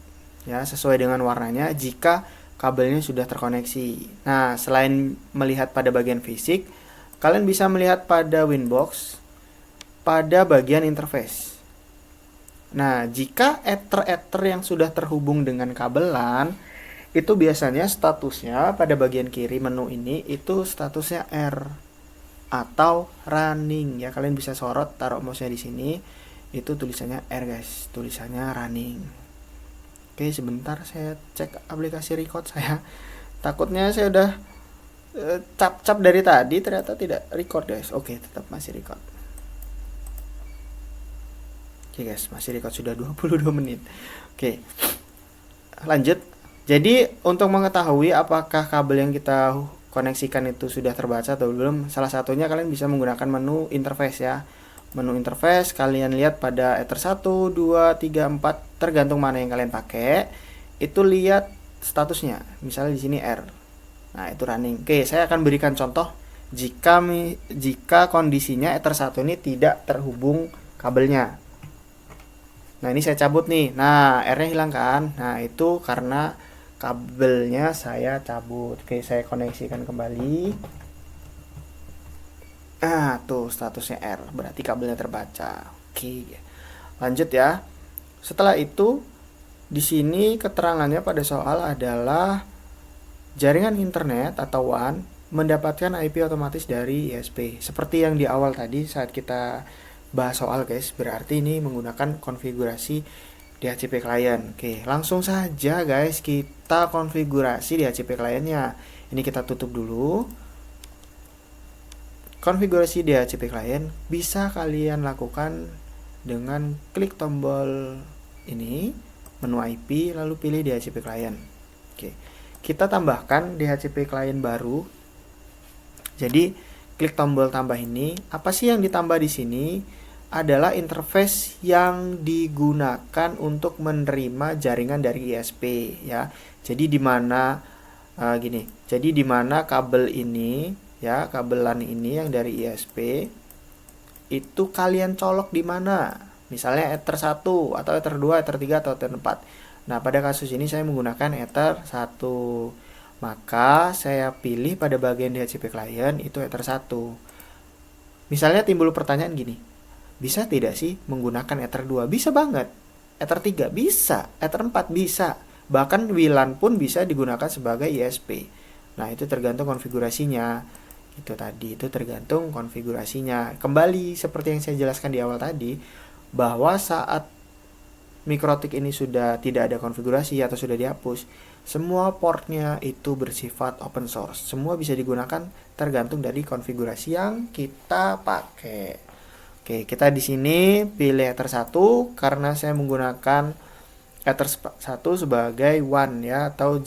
ya sesuai dengan warnanya jika kabelnya sudah terkoneksi. Nah, selain melihat pada bagian fisik, kalian bisa melihat pada Winbox pada bagian interface. Nah, jika ether yang sudah terhubung dengan kabelan itu biasanya statusnya pada bagian kiri menu ini itu statusnya R atau running ya. Kalian bisa sorot, taruh mouse-nya di sini, itu tulisannya R guys, tulisannya running. Oke, sebentar saya cek aplikasi record saya. Takutnya saya udah cap-cap dari tadi ternyata tidak record guys. Oke, tetap masih record. Oke guys, masih record sudah 22 menit. Oke, lanjut. Jadi untuk mengetahui apakah kabel yang kita koneksikan itu sudah terbaca atau belum, salah satunya kalian bisa menggunakan menu interface ya. Menu interface kalian lihat pada ether 1, 2, 3, 4 tergantung mana yang kalian pakai. Itu lihat statusnya. Misalnya di sini R. Nah, itu running. Oke, saya akan berikan contoh jika kondisinya ether 1 ini tidak terhubung kabelnya. Nah, ini saya cabut nih. Nah, R-nya hilang kan? Nah, itu karena kabelnya saya cabut. Oke, saya koneksikan kembali. Tuh statusnya R, berarti kabelnya terbaca. Oke. Lanjut ya. Setelah itu di sini keterangannya pada soal adalah jaringan internet atau WAN mendapatkan IP otomatis dari ISP. Seperti yang di awal tadi saat kita bahas soal guys, berarti ini menggunakan konfigurasi DHCP client. Oke, langsung saja guys kita konfigurasi DHCP clientnya. Ini kita tutup dulu. Konfigurasi DHCP client bisa kalian lakukan dengan klik tombol ini, menu IP, lalu pilih DHCP client. Oke, kita tambahkan DHCP client baru. Jadi klik tombol tambah ini. Apa sih yang ditambah di sini? Adalah interface yang digunakan untuk menerima jaringan dari ISP ya. Jadi di mana Jadi di mana kabel ini ya, kabelan ini yang dari ISP itu kalian colok di mana? Misalnya ether 1 atau ether 2, ether 3 atau ether 4. Nah, pada kasus ini saya menggunakan ether 1. Maka saya pilih pada bagian DHCP client itu ether 1. Misalnya timbul pertanyaan gini. Bisa tidak sih menggunakan ether 2? Bisa banget. Ether 3 bisa, ether 4 bisa. Bahkan WLAN pun bisa digunakan sebagai ISP. Nah, itu tergantung konfigurasinya. Itu tadi, itu tergantung konfigurasinya. Kembali seperti yang saya jelaskan di awal tadi, bahwa saat mikrotik ini sudah tidak ada konfigurasi atau sudah dihapus, semua portnya itu bersifat open source. Semua bisa digunakan tergantung dari konfigurasi yang kita pakai. Oke, kita di sini pilih ether 1 karena saya menggunakan ether 1 sebagai WAN ya, atau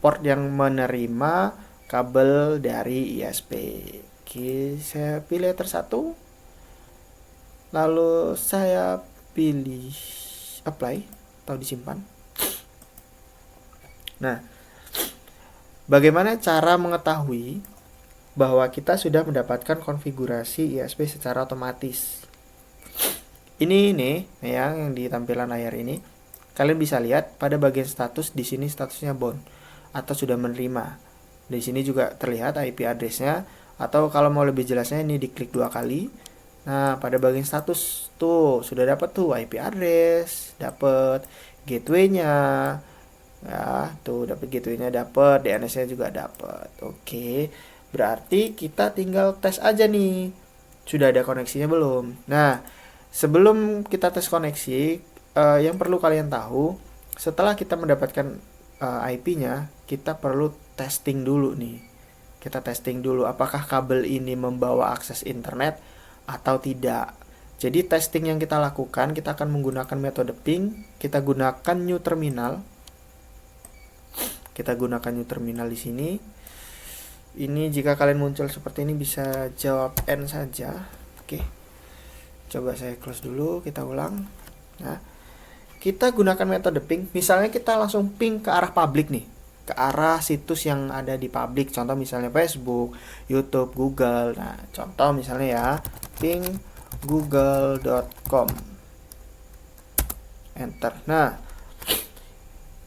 port yang menerima kabel dari ISP. Oke, saya pilih ether 1. Lalu saya pilih apply atau disimpan. Nah, bagaimana cara mengetahui bahwa kita sudah mendapatkan konfigurasi ISP secara otomatis? Ini nih yang di tampilan layar ini. Kalian bisa lihat pada bagian status, di sini statusnya bound atau sudah menerima. Di sini juga terlihat IP address-nya, atau kalau mau lebih jelasnya ini diklik 2 kali. Nah, pada bagian status tuh sudah dapat tuh IP address, dapat gateway-nya. Ya, tuh dapat gateway-nya, dapat DNS-nya juga dapat. Oke. Berarti kita tinggal tes aja nih. Sudah ada koneksinya belum? Nah, sebelum kita tes koneksi, yang perlu kalian tahu, setelah kita mendapatkan IP-nya, kita perlu testing dulu nih. Kita testing dulu apakah kabel ini membawa akses internet atau tidak. Jadi testing yang kita lakukan, kita akan menggunakan metode ping. Kita gunakan new terminal. Kita gunakan new terminal di sini. Ini jika kalian muncul seperti ini bisa jawab N saja. Oke. Coba saya close dulu, kita ulang. Nah, kita gunakan metode ping. Misalnya kita langsung ping ke arah publik nih, ke arah situs yang ada di publik. Contoh misalnya Facebook, YouTube, Google. Nah, contoh misalnya ya, ping google.com. Enter. Nah,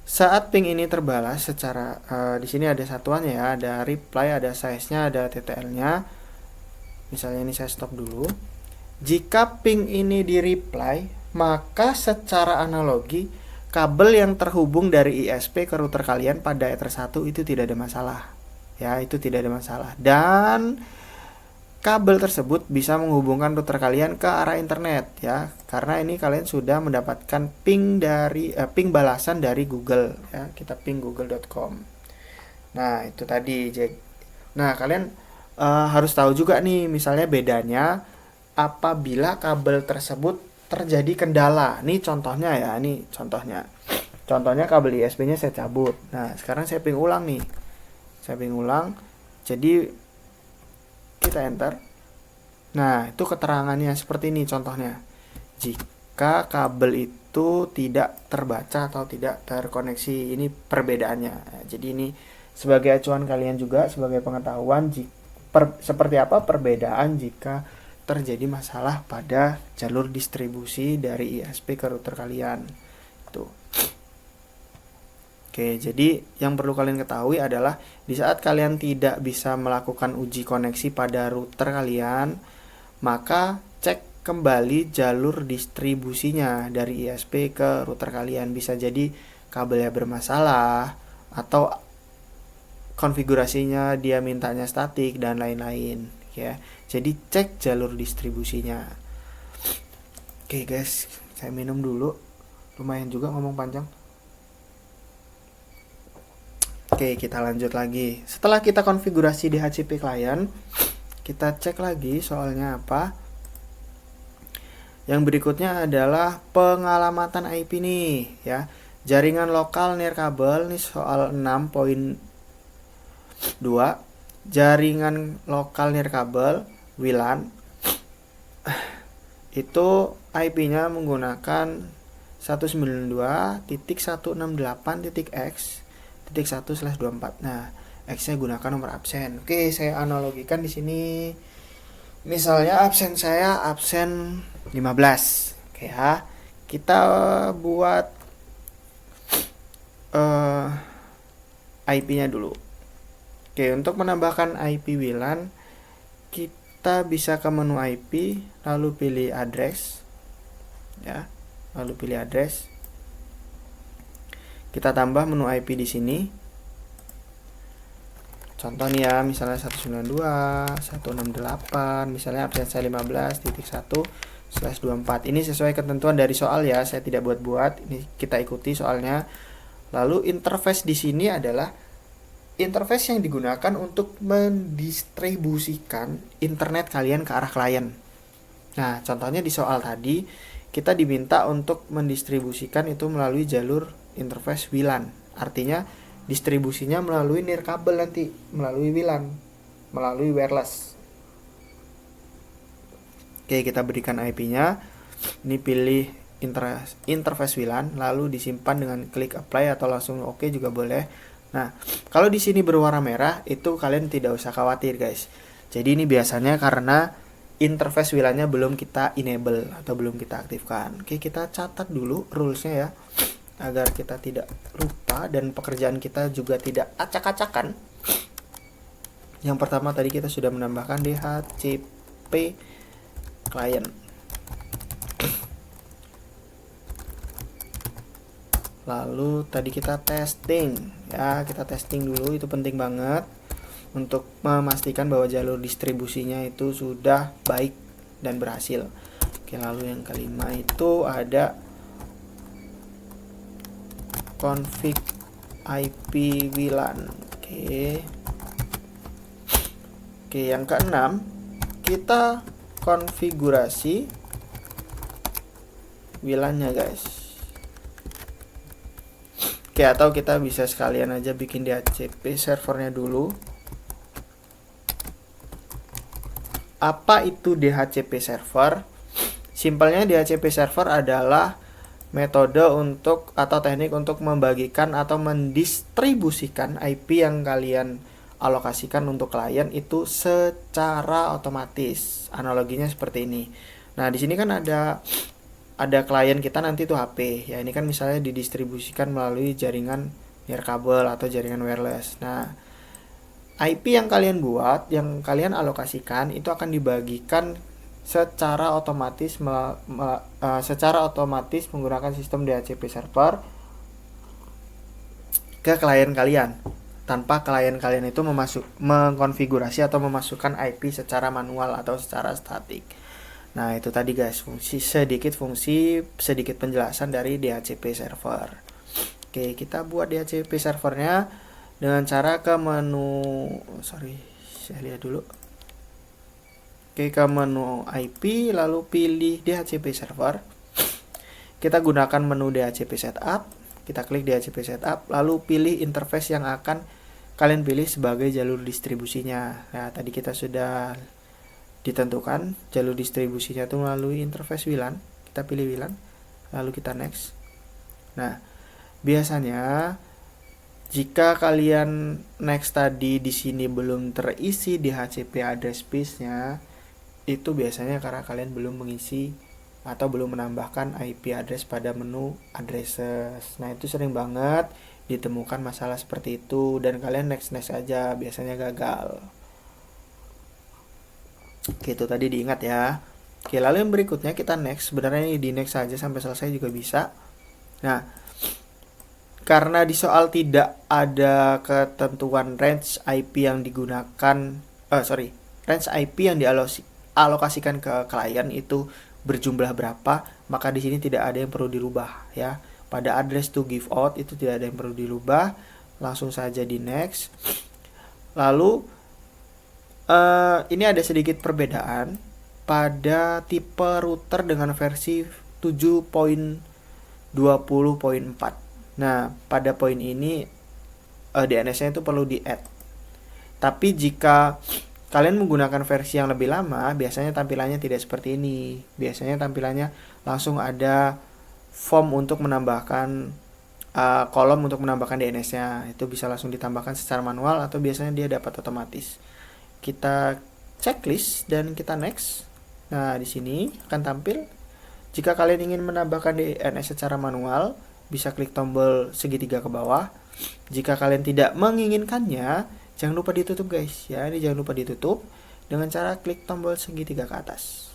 saat ping ini terbalas secara di sini ada satuannya ya, ada reply, ada size-nya, ada TTL-nya. Misalnya ini saya stop dulu. Jika ping ini di reply, maka secara analogi kabel yang terhubung dari ISP ke router kalian pada Ether 1 itu tidak ada masalah. Ya, itu tidak ada masalah. Dan kabel tersebut bisa menghubungkan router kalian ke arah internet ya, karena ini kalian sudah mendapatkan ping dari ping balasan dari Google ya. Kita ping google.com. Nah, itu tadi. Nah, kalian harus tahu juga nih, misalnya bedanya apabila kabel tersebut terjadi kendala. Ini contohnya ya, ini contohnya. Contohnya kabel ISP-nya saya cabut. Nah, sekarang saya ping ulang nih. Saya ping ulang. Jadi kita enter. Nah, itu keterangannya seperti ini contohnya. Jika kabel itu tidak terbaca atau tidak terkoneksi, ini perbedaannya. Jadi ini sebagai acuan kalian juga, sebagai pengetahuan seperti apa perbedaan jika terjadi masalah pada jalur distribusi dari ISP ke router kalian. Tuh. Oke, jadi yang perlu kalian ketahui adalah di saat kalian tidak bisa melakukan uji koneksi pada router kalian, maka cek kembali jalur distribusinya dari ISP ke router kalian. Bisa jadi kabelnya bermasalah atau konfigurasinya dia mintanya statik dan lain-lain ya. Jadi cek jalur distribusinya. Oke guys, saya minum dulu. Lumayan juga ngomong panjang. Oke, kita lanjut lagi. Setelah kita konfigurasi di DHCP client, kita cek lagi soalnya apa. Yang berikutnya adalah pengalamatan IP nih ya. Jaringan lokal near kabel nih soal 6.2. Jaringan lokal near kabel WLAN itu IP-nya menggunakan 192.168.x 1/24. Nah, X-nya gunakan nomor absen. Oke, saya analogikan di sini. Misalnya absen saya absen 15. Oke ya. Kita buat IP-nya dulu. Oke, untuk menambahkan IP WLAN, kita bisa ke menu IP, lalu pilih address. Ya, lalu pilih address. Kita tambah menu IP di sini. Contoh nih ya, misalnya 192.168, misalnya absen saya 15.1/24. Ini sesuai ketentuan dari soal ya, saya tidak buat-buat. Ini kita ikuti soalnya. Lalu interface di sini adalah interface yang digunakan untuk mendistribusikan internet kalian ke arah klien. Nah, contohnya di soal tadi kita diminta untuk mendistribusikan itu melalui jalur interface WLAN. Artinya distribusinya melalui near kabel nanti, melalui WLAN, melalui wireless. Oke, kita berikan IP-nya. Ini pilih interface WLAN, lalu disimpan dengan klik apply atau langsung oke juga boleh. Nah, kalau di sini berwarna merah itu kalian tidak usah khawatir guys. Jadi ini biasanya karena interface WLAN-nya belum kita enable atau belum kita aktifkan. Oke, kita catat dulu rules-nya ya, agar kita tidak lupa dan pekerjaan kita juga tidak acak-acakan. Yang pertama tadi kita sudah menambahkan DHCP client. Lalu tadi kita testing ya, kita testing dulu, itu penting banget untuk memastikan bahwa jalur distribusinya itu sudah baik dan berhasil. Oke, lalu yang kelima itu ada config IP WLAN. Oke, yang keenam, kita konfigurasi WLAN-nya, guys. Oke, atau kita bisa sekalian aja bikin DHCP servernya dulu. Apa itu DHCP server? Simpelnya DHCP server adalah metode untuk atau teknik untuk membagikan atau mendistribusikan IP yang kalian alokasikan untuk klien itu secara otomatis. Analoginya seperti ini. Nah, di sini kan ada klien kita nanti itu HP. Ya, ini kan misalnya didistribusikan melalui jaringan nirkabel atau jaringan wireless. Nah, IP yang kalian buat, yang kalian alokasikan itu akan dibagikan secara otomatis menggunakan sistem DHCP server ke klien kalian, tanpa klien kalian itu mengkonfigurasi atau memasukkan IP secara manual atau secara statik. Nah, itu tadi guys, sedikit penjelasan dari DHCP server. Oke, kita buat DHCP servernya dengan cara ke menu, saya lihat dulu. Oke, ke menu IP, lalu pilih DHCP server. Kita gunakan menu DHCP setup. Kita klik DHCP setup, lalu pilih interface yang akan kalian pilih sebagai jalur distribusinya. Nah, tadi kita sudah ditentukan jalur distribusinya itu melalui interface WLAN. Kita pilih WLAN, lalu kita next. Nah, biasanya jika kalian next tadi di sini belum terisi DHCP address space-nya, itu biasanya karena kalian belum mengisi atau belum menambahkan IP address pada menu addresses. Nah, itu sering banget ditemukan masalah seperti itu dan kalian next aja, biasanya gagal. Oke, itu tadi diingat ya. Oke, lalu yang berikutnya kita next. Sebenarnya ini di next saja sampai selesai juga bisa. Nah, karena di soal tidak ada ketentuan range IP yang digunakan, range IP yang dialokasikan ke klien itu berjumlah berapa, maka di sini tidak ada yang perlu dirubah ya. Pada address to give out itu tidak ada yang perlu dirubah, langsung saja di next. Lalu ini ada sedikit perbedaan pada tipe router dengan versi 7.20.4. Nah, pada poin ini DNS-nya itu perlu di-add. Tapi jika kalian menggunakan versi yang lebih lama, biasanya tampilannya tidak seperti ini. Biasanya tampilannya langsung ada form untuk menambahkan kolom untuk menambahkan DNS-nya. Itu bisa langsung ditambahkan secara manual atau biasanya dia dapat otomatis. Kita checklist dan kita next. Nah, di sini akan tampil jika kalian ingin menambahkan DNS secara manual, bisa klik tombol segitiga ke bawah. Jika kalian tidak menginginkannya, jangan lupa ditutup guys ya. Ini jangan lupa ditutup dengan cara klik tombol segitiga ke atas.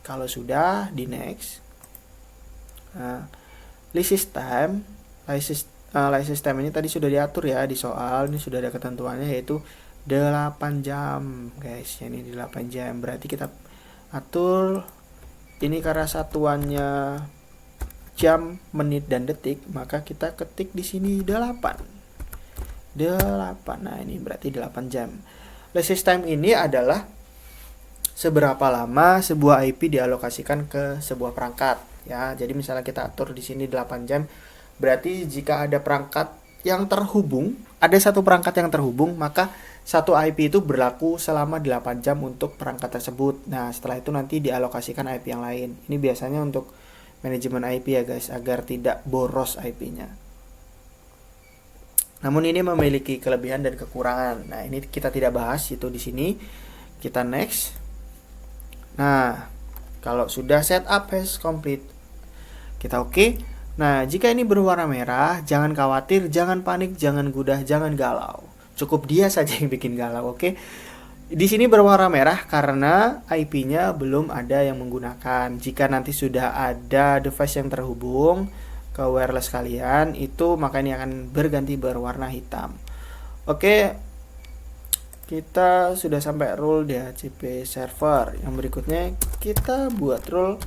Kalau sudah, di next. Nah, list system ini tadi sudah diatur ya di soal. Ini sudah ada ketentuannya yaitu 8 jam guys. Ini 8 jam. Berarti kita atur ini karena satuannya jam, menit dan detik, maka kita ketik di sini 8. Nah, ini berarti 8 jam. Resist time ini adalah seberapa lama sebuah IP dialokasikan ke sebuah perangkat ya. Jadi misalnya kita atur di sini 8 jam, berarti jika ada perangkat yang terhubung, ada satu perangkat yang terhubung, maka satu IP itu berlaku selama 8 jam untuk perangkat tersebut. Nah, setelah itu nanti dialokasikan IP yang lain. Ini biasanya untuk manajemen IP ya guys, agar tidak boros IP-nya. Namun ini memiliki kelebihan dan kekurangan. Nah, ini kita tidak bahas itu di sini. Kita next. Nah, kalau sudah setup has complete, kita oke. Nah, jika ini berwarna merah, jangan khawatir, jangan panik, jangan gudah, jangan galau. Cukup dia saja yang bikin galau, oke? Di sini berwarna merah karena IP-nya belum ada yang menggunakan. Jika nanti sudah ada device yang terhubung ke wireless kalian, itu maka ini akan berganti berwarna hitam. Oke, kita sudah sampai rule DHCP server. Yang berikutnya kita buat rule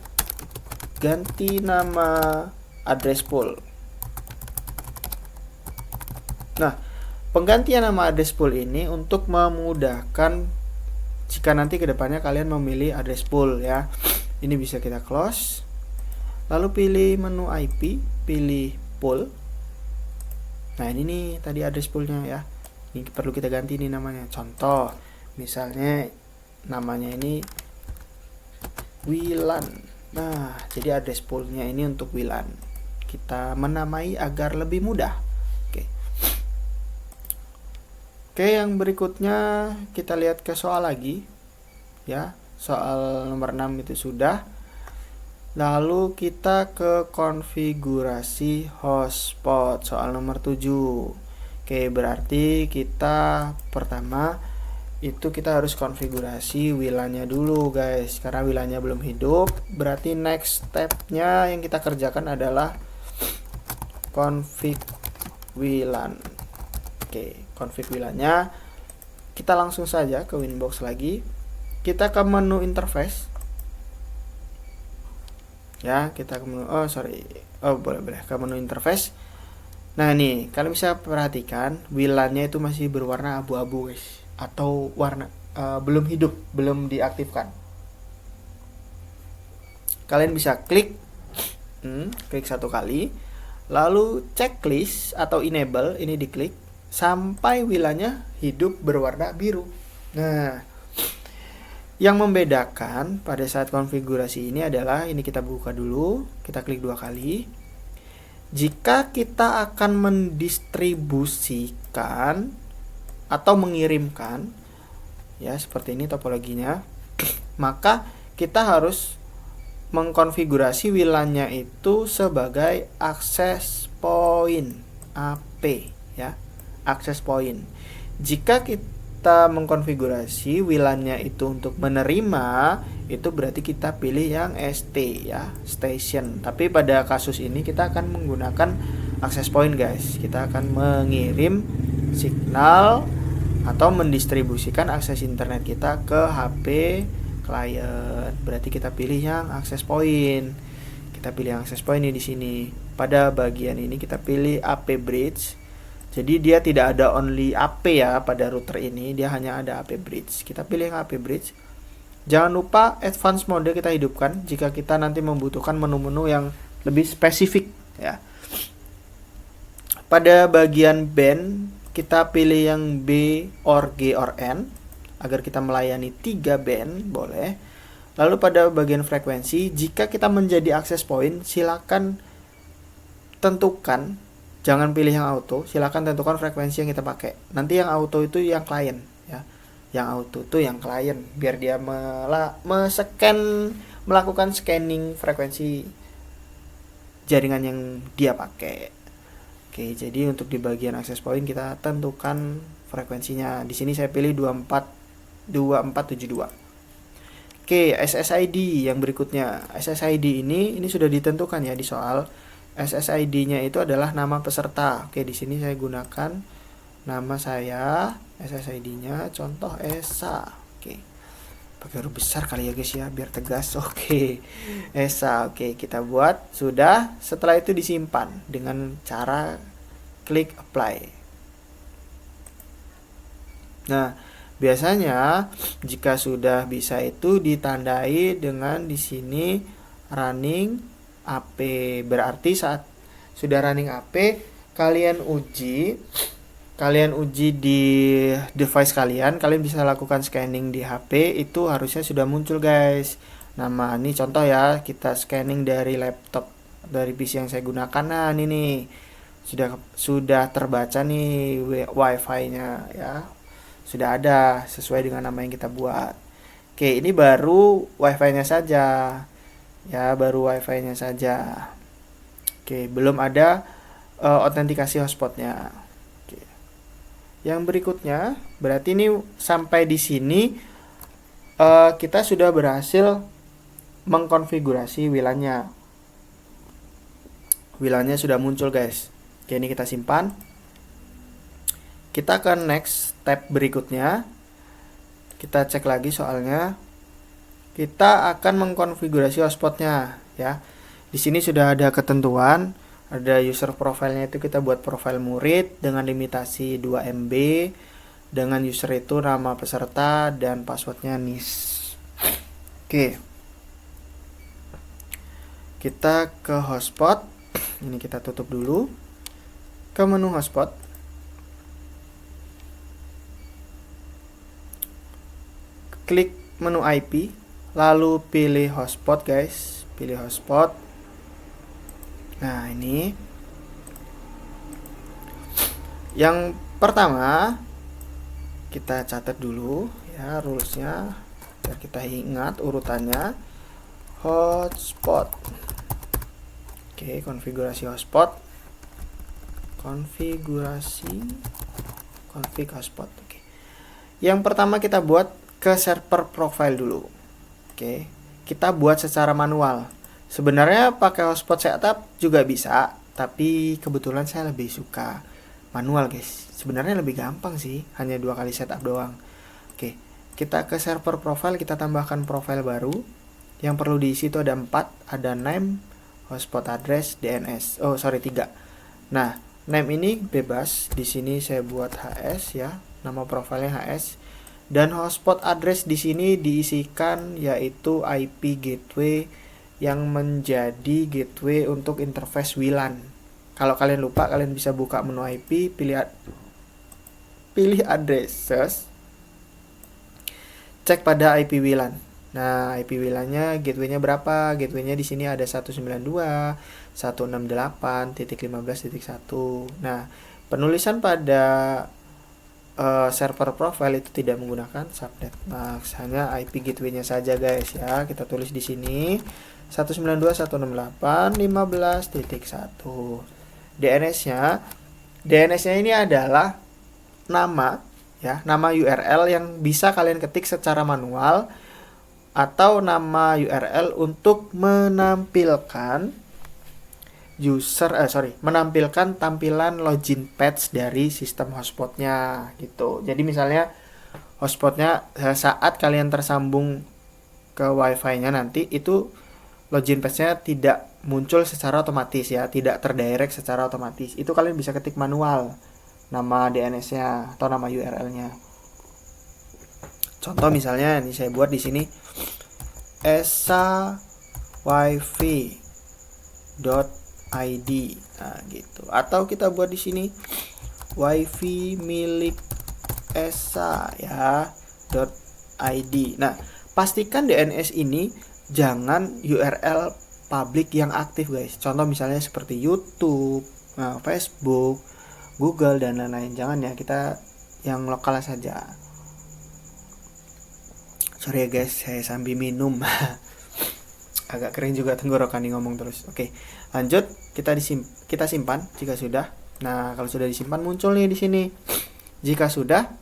ganti nama address pool. Nah, penggantian nama address pool ini untuk memudahkan jika nanti kedepannya kalian memilih address pool ya. Ini bisa kita close. Lalu pilih menu IP, pilih pool. Nah, ini nih tadi address poolnya ya. Ini perlu kita ganti nih namanya. Contoh, misalnya namanya ini WLAN. Nah, jadi address poolnya ini untuk WLAN. Kita menamai agar lebih mudah. Oke, yang berikutnya kita lihat ke soal lagi. Ya, soal nomor 6 itu sudah. Lalu kita ke konfigurasi hotspot soal nomor 7. Oke, berarti kita pertama itu kita harus konfigurasi WLAN-nya dulu guys. Karena WLAN-nya belum hidup, berarti next step-nya yang kita kerjakan adalah config WLAN. Oke, config WLAN-nya kita langsung saja ke Winbox lagi. Kita ke menu interface. Ya, kita ke menu boleh ke menu interface. Nah, nih, kalian bisa perhatikan WLAN-nya itu masih berwarna abu-abu, guys, atau warna belum hidup, belum diaktifkan. Kalian bisa klik satu kali, lalu checklist atau enable ini diklik sampai WLAN-nya hidup berwarna biru. Nah, yang membedakan pada saat konfigurasi ini adalah ini kita buka dulu, kita klik 2 kali. Jika kita akan mendistribusikan atau mengirimkan, ya seperti ini topologinya, maka kita harus mengkonfigurasi WLAN-nya itu sebagai access point AP ya. Access point. Jika kita mengkonfigurasi WLAN-nya itu untuk menerima, itu berarti kita pilih yang ST ya, station. Tapi pada kasus ini kita akan menggunakan access point guys. Kita akan mengirim signal atau mendistribusikan akses internet kita ke HP client. Berarti kita pilih yang access point. Kita pilih yang access point ini di sini. Pada bagian ini kita pilih AP bridge. Jadi dia tidak ada only AP ya pada router ini, dia hanya ada AP bridge. Kita pilih yang AP bridge. Jangan lupa advance mode kita hidupkan jika kita nanti membutuhkan menu-menu yang lebih spesifik ya. Pada bagian band kita pilih yang B or G or N agar kita melayani 3 band boleh. Lalu pada bagian frekuensi, jika kita menjadi access point, silakan tentukan, jangan pilih yang auto, silakan tentukan frekuensi yang kita pakai. Nanti yang auto itu yang klien ya. Yang auto itu yang klien biar dia melakukan scanning frekuensi jaringan yang dia pakai. Oke, jadi untuk di bagian access point kita tentukan frekuensinya. Di sini saya pilih 2472. Oke, SSID yang berikutnya. SSID ini sudah ditentukan ya di soal. SSID-nya itu adalah nama peserta. Oke, di sini saya gunakan nama saya, SSID-nya contoh Esa. Oke. Pakai huruf besar kali ya guys ya, biar tegas. Oke. Esa. Oke, kita buat. Sudah. Setelah itu disimpan dengan cara klik apply. Nah, biasanya jika sudah bisa itu ditandai dengan di sini running AP. Berarti saat sudah running AP, kalian uji di device kalian bisa lakukan scanning di HP, itu harusnya sudah muncul guys. Nama ini contoh ya, kita scanning dari laptop, dari PC yang saya gunakan. Nah, ini nih sudah terbaca nih WiFi-nya ya. Sudah ada sesuai dengan nama yang kita buat. Oke, ini baru WiFi-nya saja. Ya, baru WiFi-nya saja. Oke, belum ada autentikasi hotspotnya. Oke. Yang berikutnya, berarti ini sampai di sini kita sudah berhasil mengkonfigurasi WLAN-nya. WLAN-nya sudah muncul, guys. Oke, ini kita simpan. Kita ke next step berikutnya. Kita cek lagi soalnya. Kita akan mengkonfigurasi hotspotnya ya. Di sini sudah ada ketentuan Ada user profile-nya itu kita buat profile murid dengan limitasi 2 MB dengan user itu nama peserta dan passwordnya NIS. Oke. Kita ke hotspot. Ini kita tutup dulu. Ke menu hotspot. Klik menu IP, lalu pilih hotspot guys. Pilih hotspot. Nah, ini yang pertama kita catat dulu ya rulesnya biar kita ingat urutannya. Hotspot. Oke, konfigurasi hotspot. Config hotspot. Oke. Yang pertama kita buat ke server profile dulu. Oke. Kita buat secara manual. Sebenarnya pakai hotspot setup juga bisa, tapi kebetulan saya lebih suka manual guys. Sebenarnya lebih gampang sih, hanya 2 kali setup doang. Oke, kita ke server profile, kita tambahkan profile baru. Yang perlu diisi itu ada 4, ada name, hotspot address, DNS. 3. Nah, name ini bebas. Di sini saya buat HS ya, nama profilnya HS. Dan hotspot address di sini diisikan yaitu IP gateway yang menjadi gateway untuk interface WLAN. Kalau kalian lupa, kalian bisa buka menu IP, pilih addresses, cek pada IP WLAN. Nah, IP WLAN-nya, gateway-nya berapa? Gateway-nya di sini ada 192.168.15.1. Nah, penulisan pada server profile itu tidak menggunakan subnet mask, hanya IP gateway-nya saja guys ya. Kita tulis di sini 192.168.15.1. DNS-nya ini adalah nama ya, nama URL yang bisa kalian ketik secara manual atau nama URL untuk menampilkan menampilkan tampilan login page dari sistem hotspotnya gitu. Jadi misalnya hotspotnya saat kalian tersambung ke wifi-nya nanti itu login page-nya tidak muncul secara otomatis ya, tidak terdirect secara otomatis. Itu kalian bisa ketik manual nama DNS-nya atau nama URL-nya. Contoh misalnya ini saya buat di sini esawifi.id. Nah, gitu. Atau kita buat di sini wifi milik esa ya .id. Nah, pastikan DNS ini jangan URL publik yang aktif guys. Contoh misalnya seperti YouTube, Facebook, Google dan lain-lain. Jangan ya, kita yang lokal saja. Sorry ya guys, saya sambil minum. Agak kering juga tenggorokan nih ngomong terus. Oke, lanjut kita simpan jika sudah. Nah, kalau sudah disimpan muncul nih di sini. Jika sudah,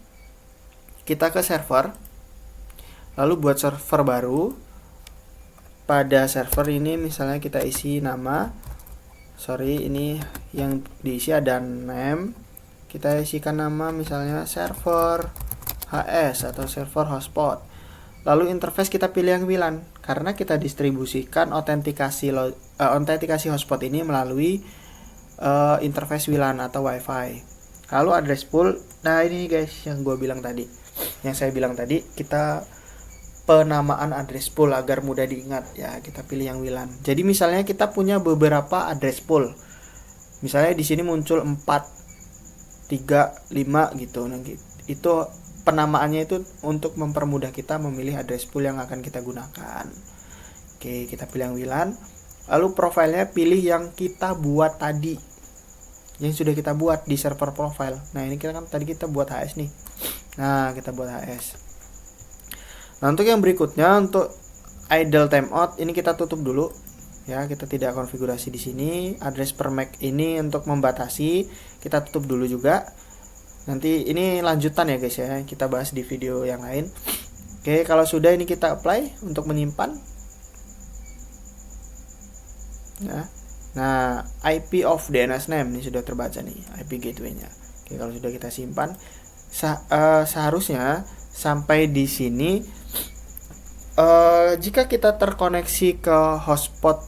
kita ke server. Lalu buat server baru. Pada server ini misalnya kita isi nama. Ini yang diisi ada name. Kita isikan nama misalnya server HS atau server hotspot. Lalu interface kita pilih yang WLAN karena kita distribusikan autentikasi hotspot ini melalui interface WLAN atau WiFi. Lalu address pool. Nah, ini guys yang saya bilang tadi, kita penamaan address pool agar mudah diingat ya, kita pilih yang WLAN. Jadi misalnya kita punya beberapa address pool. Misalnya di sini muncul 4, 3, 5 gitu. Nah, itu penamaannya itu untuk mempermudah kita memilih address pool yang akan kita gunakan. Oke, kita pilih yang WLAN. Lalu profilnya pilih yang kita buat tadi, yang sudah kita buat di server profile. Nah, ini tadi kita buat HS nih. Nah, kita buat HS. Nah, untuk yang berikutnya, untuk idle timeout ini kita tutup dulu ya, kita tidak konfigurasi di sini. Address per MAC ini untuk membatasi, kita tutup dulu juga. Nanti ini lanjutan ya guys ya, kita bahas di video yang lain. Oke, kalau sudah ini kita apply untuk menyimpan ya. Nah, IP of DNS name ini sudah terbaca nih, IP gateway-nya. Oke, kalau sudah kita simpan, seharusnya sampai di sini. Jika kita terkoneksi ke hotspot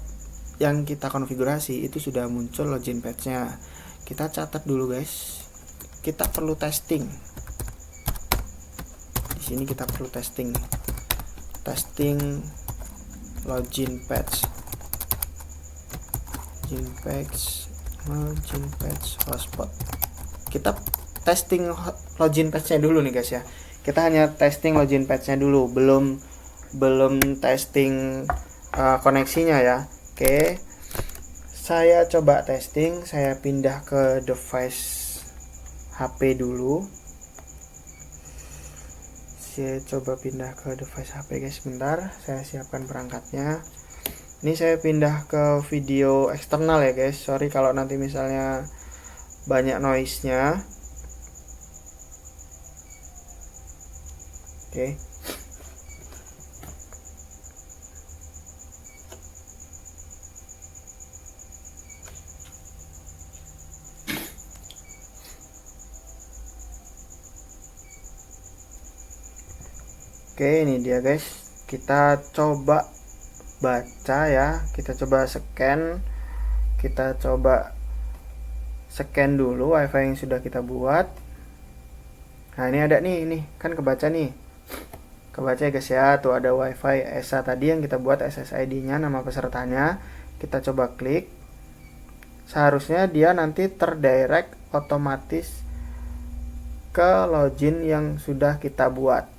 yang kita konfigurasi itu sudah muncul login page-nya. Kita catat dulu guys. Kita perlu testing. Di sini kita perlu testing. Testing login page. Login page hotspot. Kita testing login page-nya dulu nih guys ya. Kita hanya testing login page-nya dulu, belum testing koneksinya ya. Oke. Saya coba testing, saya pindah ke device HP dulu. Saya coba pindah ke device HP guys, sebentar. Saya siapkan perangkatnya. Ini saya pindah ke video eksternal ya guys. Sorry kalau nanti misalnya banyak noise-nya. Oke. Oke, ini dia guys. Kita coba baca ya. Kita coba scan. Kita coba scan dulu wifi yang sudah kita buat. Nah, ini ada nih, ini kan kebaca nih. Kebaca ya guys ya, tuh ada wifi ESA tadi yang kita buat, SSID-nya, nama pesertanya. Kita coba klik. Seharusnya dia nanti terdirect otomatis ke login yang sudah kita buat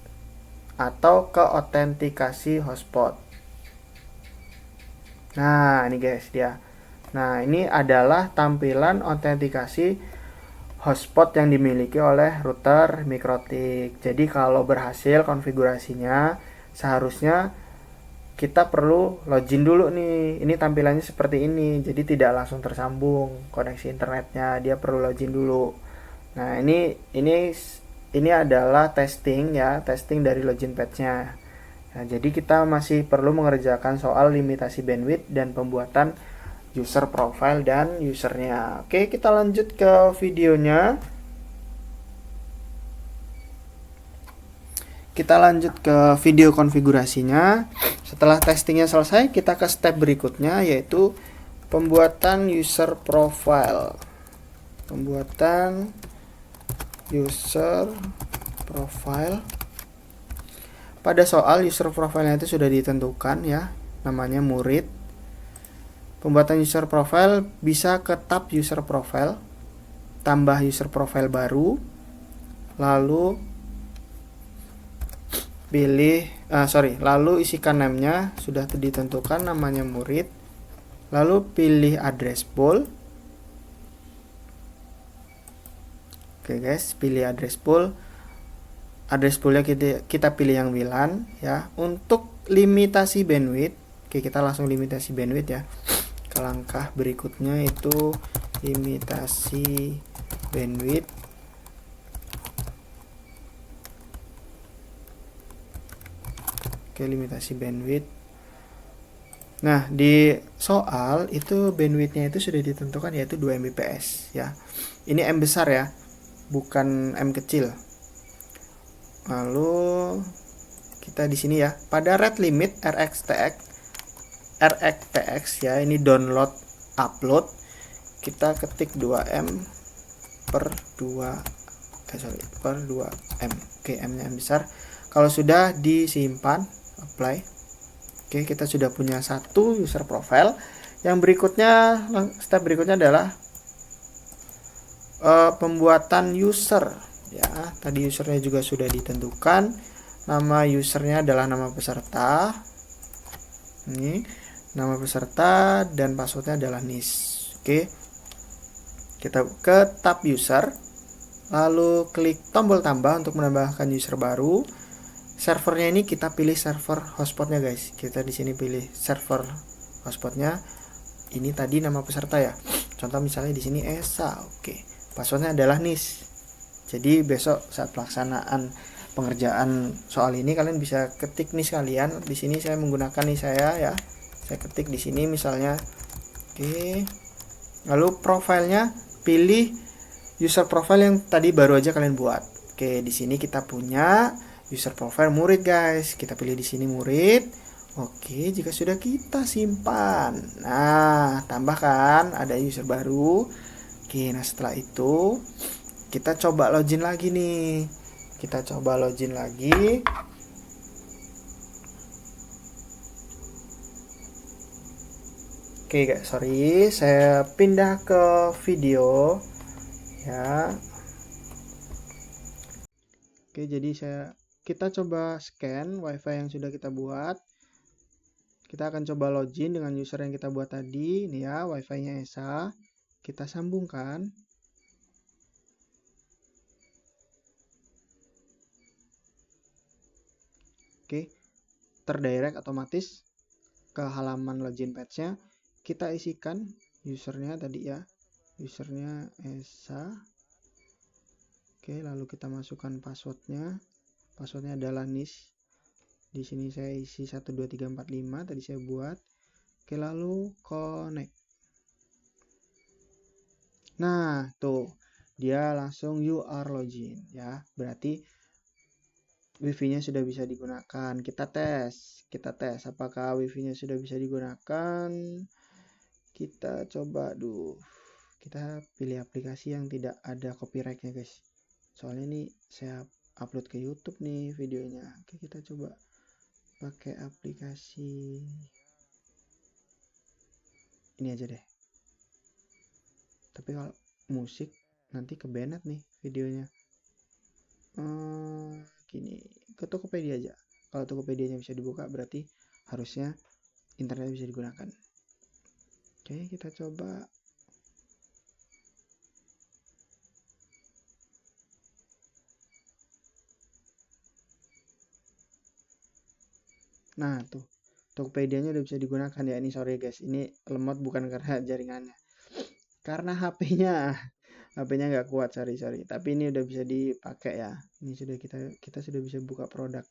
atau ke autentikasi hotspot. Nah, ini guys dia. Nah, ini adalah tampilan autentikasi hotspot yang dimiliki oleh router MikroTik. Jadi kalau berhasil konfigurasinya, seharusnya kita perlu login dulu nih. Ini tampilannya seperti ini. Jadi tidak langsung tersambung koneksi internetnya, dia perlu login dulu. Nah, ini adalah testing ya, testing dari login page-nya. Nah, jadi kita masih perlu mengerjakan soal limitasi bandwidth dan pembuatan user profile dan usernya. Oke, kita lanjut ke videonya. Kita lanjut ke video konfigurasinya. Setelah testingnya selesai, kita ke step berikutnya, yaitu pembuatan user profile. Pembuatan user profile. Pada soal user profile-nya itu sudah ditentukan ya, namanya murid. Pembuatan user profile bisa ke tab user profile, tambah user profile baru, lalu lalu isikan name-nya sudah ditentukan, namanya murid, lalu pilih address pool. Oke guys, pilih address pool. Address poolnya kita pilih yang WLAN ya. Untuk limitasi bandwidth, oke, kita langsung limitasi bandwidth ya. Ke langkah berikutnya itu limitasi bandwidth. Oke, limitasi bandwidth. Nah, di soal itu bandwidthnya itu sudah ditentukan, yaitu 2 Mbps ya. Ini M besar ya, bukan M kecil. Lalu kita di sini ya, pada rate limit RxTX ya, ini download upload, kita ketik 2M per 2M. Oke, M-nya M besar. Kalau sudah disimpan, apply. Oke, kita sudah punya satu user profile. Yang berikutnya, step berikutnya adalah pembuatan user ya. Tadi usernya juga sudah ditentukan. Nama usernya adalah nama peserta. Ini nama peserta dan passwordnya adalah NIS. Oke, kita ke tab user, lalu klik tombol tambah untuk menambahkan user baru. Servernya ini kita pilih server hotspotnya guys. Kita di sini pilih server hotspotnya. Ini tadi nama peserta ya. Contoh misalnya di sini ESA. Oke, passwordnya adalah NIS. Jadi besok saat pelaksanaan pengerjaan soal ini kalian bisa ketik NIS kalian. Di sini saya menggunakan NIS saya ya. Saya ketik di sini misalnya. Oke. Lalu profilnya pilih user profile yang tadi baru aja kalian buat. Oke, di sini kita punya user profile murid guys. Kita pilih di sini murid. Oke, jika sudah kita simpan. Nah, tambahkan ada user baru. Oke, nah setelah itu kita coba login lagi nih. Kita coba login lagi. Oke guys, sorry, saya pindah ke video ya. Oke, jadi kita coba scan wifi yang sudah kita buat. Kita akan coba login dengan user yang kita buat tadi. Ini ya, wifi-nya Esa. Kita sambungkan. Oke, terdirect otomatis ke halaman login page-nya. Kita isikan usernya tadi ya, usernya Esa. Oke, lalu kita masukkan passwordnya. Passwordnya adalah NIS. Di sini saya isi 12345 tadi saya buat. Oke, lalu connect. Nah, tuh dia langsung you are login ya. Berarti wifi-nya sudah bisa digunakan. Kita tes apakah wifi-nya sudah bisa digunakan. Kita coba kita pilih aplikasi yang tidak ada copyright-nya guys, soalnya ini saya upload ke YouTube nih videonya. Oke, kita coba pakai aplikasi ini aja deh, tapi kalau musik nanti ke banned nih videonya. Gini, ke Tokopedia aja. Kalau Tokopedia-nya bisa dibuka berarti harusnya internet bisa digunakan. Oke, kita coba. Nah, tuh Tokopedia-nya udah bisa digunakan ya. Ini sorry guys, ini lemot bukan karena jaringannya, karena HP-nya nggak kuat, sorry. Tapi ini udah bisa dipakai ya. Ini sudah kita sudah bisa buka produk.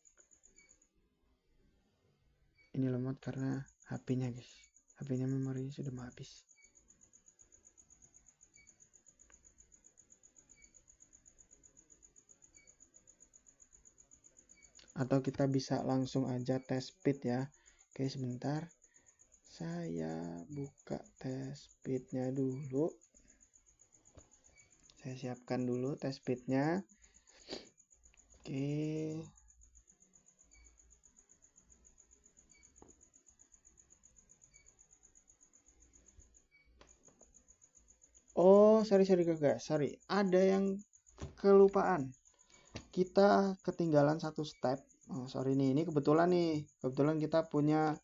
Ini lemot karena HP-nya guys. HP-nya memorinya sudah mau habis. Atau kita bisa langsung aja tes speed ya. Oke, sebentar. Saya buka tes speednya dulu. Saya siapkan dulu tes speednya. Oke. Oh, sorry guys, sorry. Ada yang kelupaan. Kita ketinggalan satu step. Oh, sorry nih. Ini kebetulan kita punya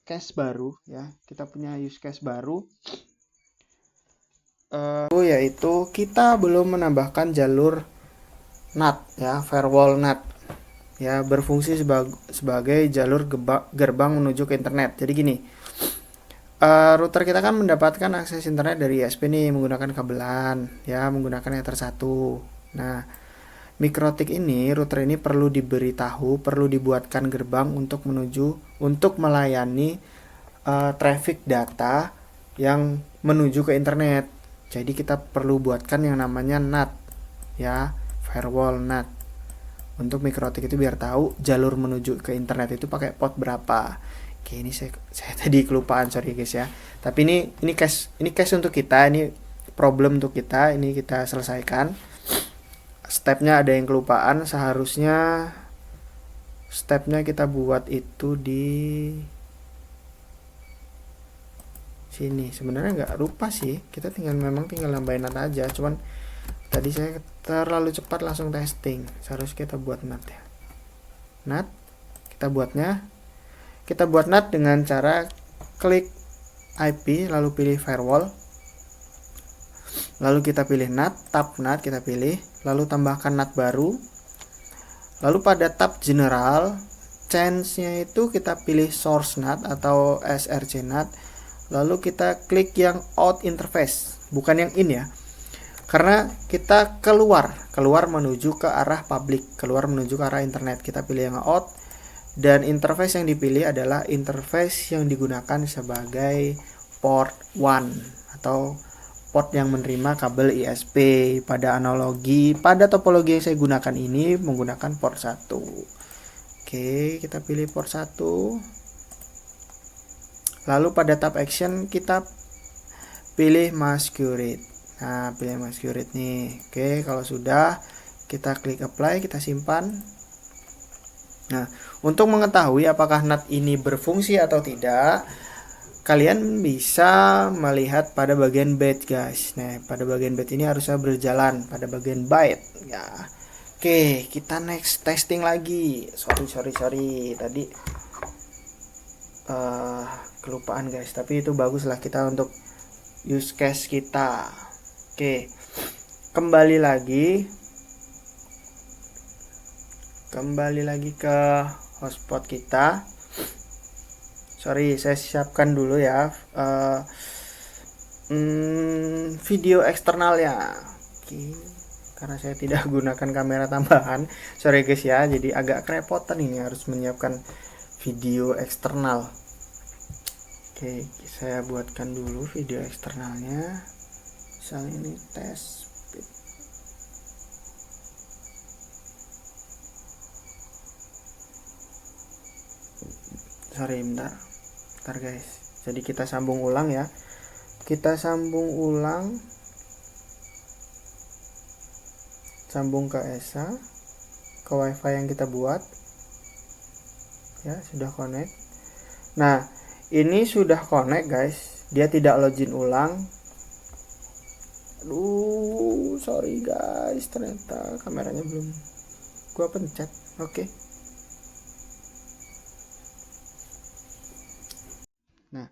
case baru ya. Kita punya use case baru. Yaitu kita belum menambahkan jalur NAT ya, firewall NAT ya, berfungsi sebagai jalur gerbang menuju ke internet. Jadi gini, router kita kan mendapatkan akses internet dari ISP nih menggunakan kabelan ya, menggunakan Ether 1. Nah, MikroTik ini, router ini perlu dibuatkan gerbang untuk melayani traffic data yang menuju ke internet. Jadi kita perlu buatkan yang namanya NAT ya, firewall NAT. Untuk MikroTik itu biar tahu jalur menuju ke internet itu pakai port berapa. Oke, ini saya tadi kelupaan, sorry guys ya. Tapi ini case untuk kita, ini problem untuk kita, ini kita selesaikan. Stepnya ada yang kelupaan, seharusnya stepnya kita buat itu di sini. Sebenarnya nggak lupa sih, kita tinggal nambahin NAT aja, cuman tadi saya terlalu cepat langsung testing. Seharusnya kita buat NAT ya. NAT kita buat NAT dengan cara klik IP lalu pilih firewall, lalu kita pilih NAT, tab NAT kita pilih, lalu tambahkan NAT baru, lalu pada tab general change-nya itu kita pilih source NAT atau src NAT, lalu kita klik yang out interface, bukan yang in ya, karena kita keluar menuju ke arah public, keluar menuju ke arah internet. Kita pilih yang out, dan interface yang dipilih adalah interface yang digunakan sebagai port 1 atau port yang menerima kabel ISP. Pada topologi yang saya gunakan ini menggunakan port 1. Oke, Oke, kita pilih port 1. Lalu pada tab action kita pilih masquerade. Nah, pilih masquerade nih. Oke, kalau sudah kita klik apply, kita simpan. Nah, untuk mengetahui apakah NAT ini berfungsi atau tidak, kalian bisa melihat pada bagian byte guys. Nah, pada bagian byte ini harusnya berjalan pada bagian byte ya. Oke, kita next testing lagi. Sorry tadi kelupaan guys, tapi itu bagus lah kita untuk use case kita. Oke, kembali lagi ke hotspot kita. Sorry, saya siapkan dulu ya video eksternalnya. Oke, karena saya tidak gunakan kamera tambahan. Sorry guys ya, jadi agak kerepotan ini harus menyiapkan video eksternal. Oke, saya buatkan dulu video eksternalnya. Misalnya ini tes speed. Sorry, bentar guys. Jadi kita sambung ulang ya. Kita sambung ke ESA, ke WiFi yang kita buat. Ya, sudah connect. Nah, ini sudah connect guys. Dia tidak login ulang. Aduh, sorry guys, ternyata kameranya belum gua pencet. Oke. Nah,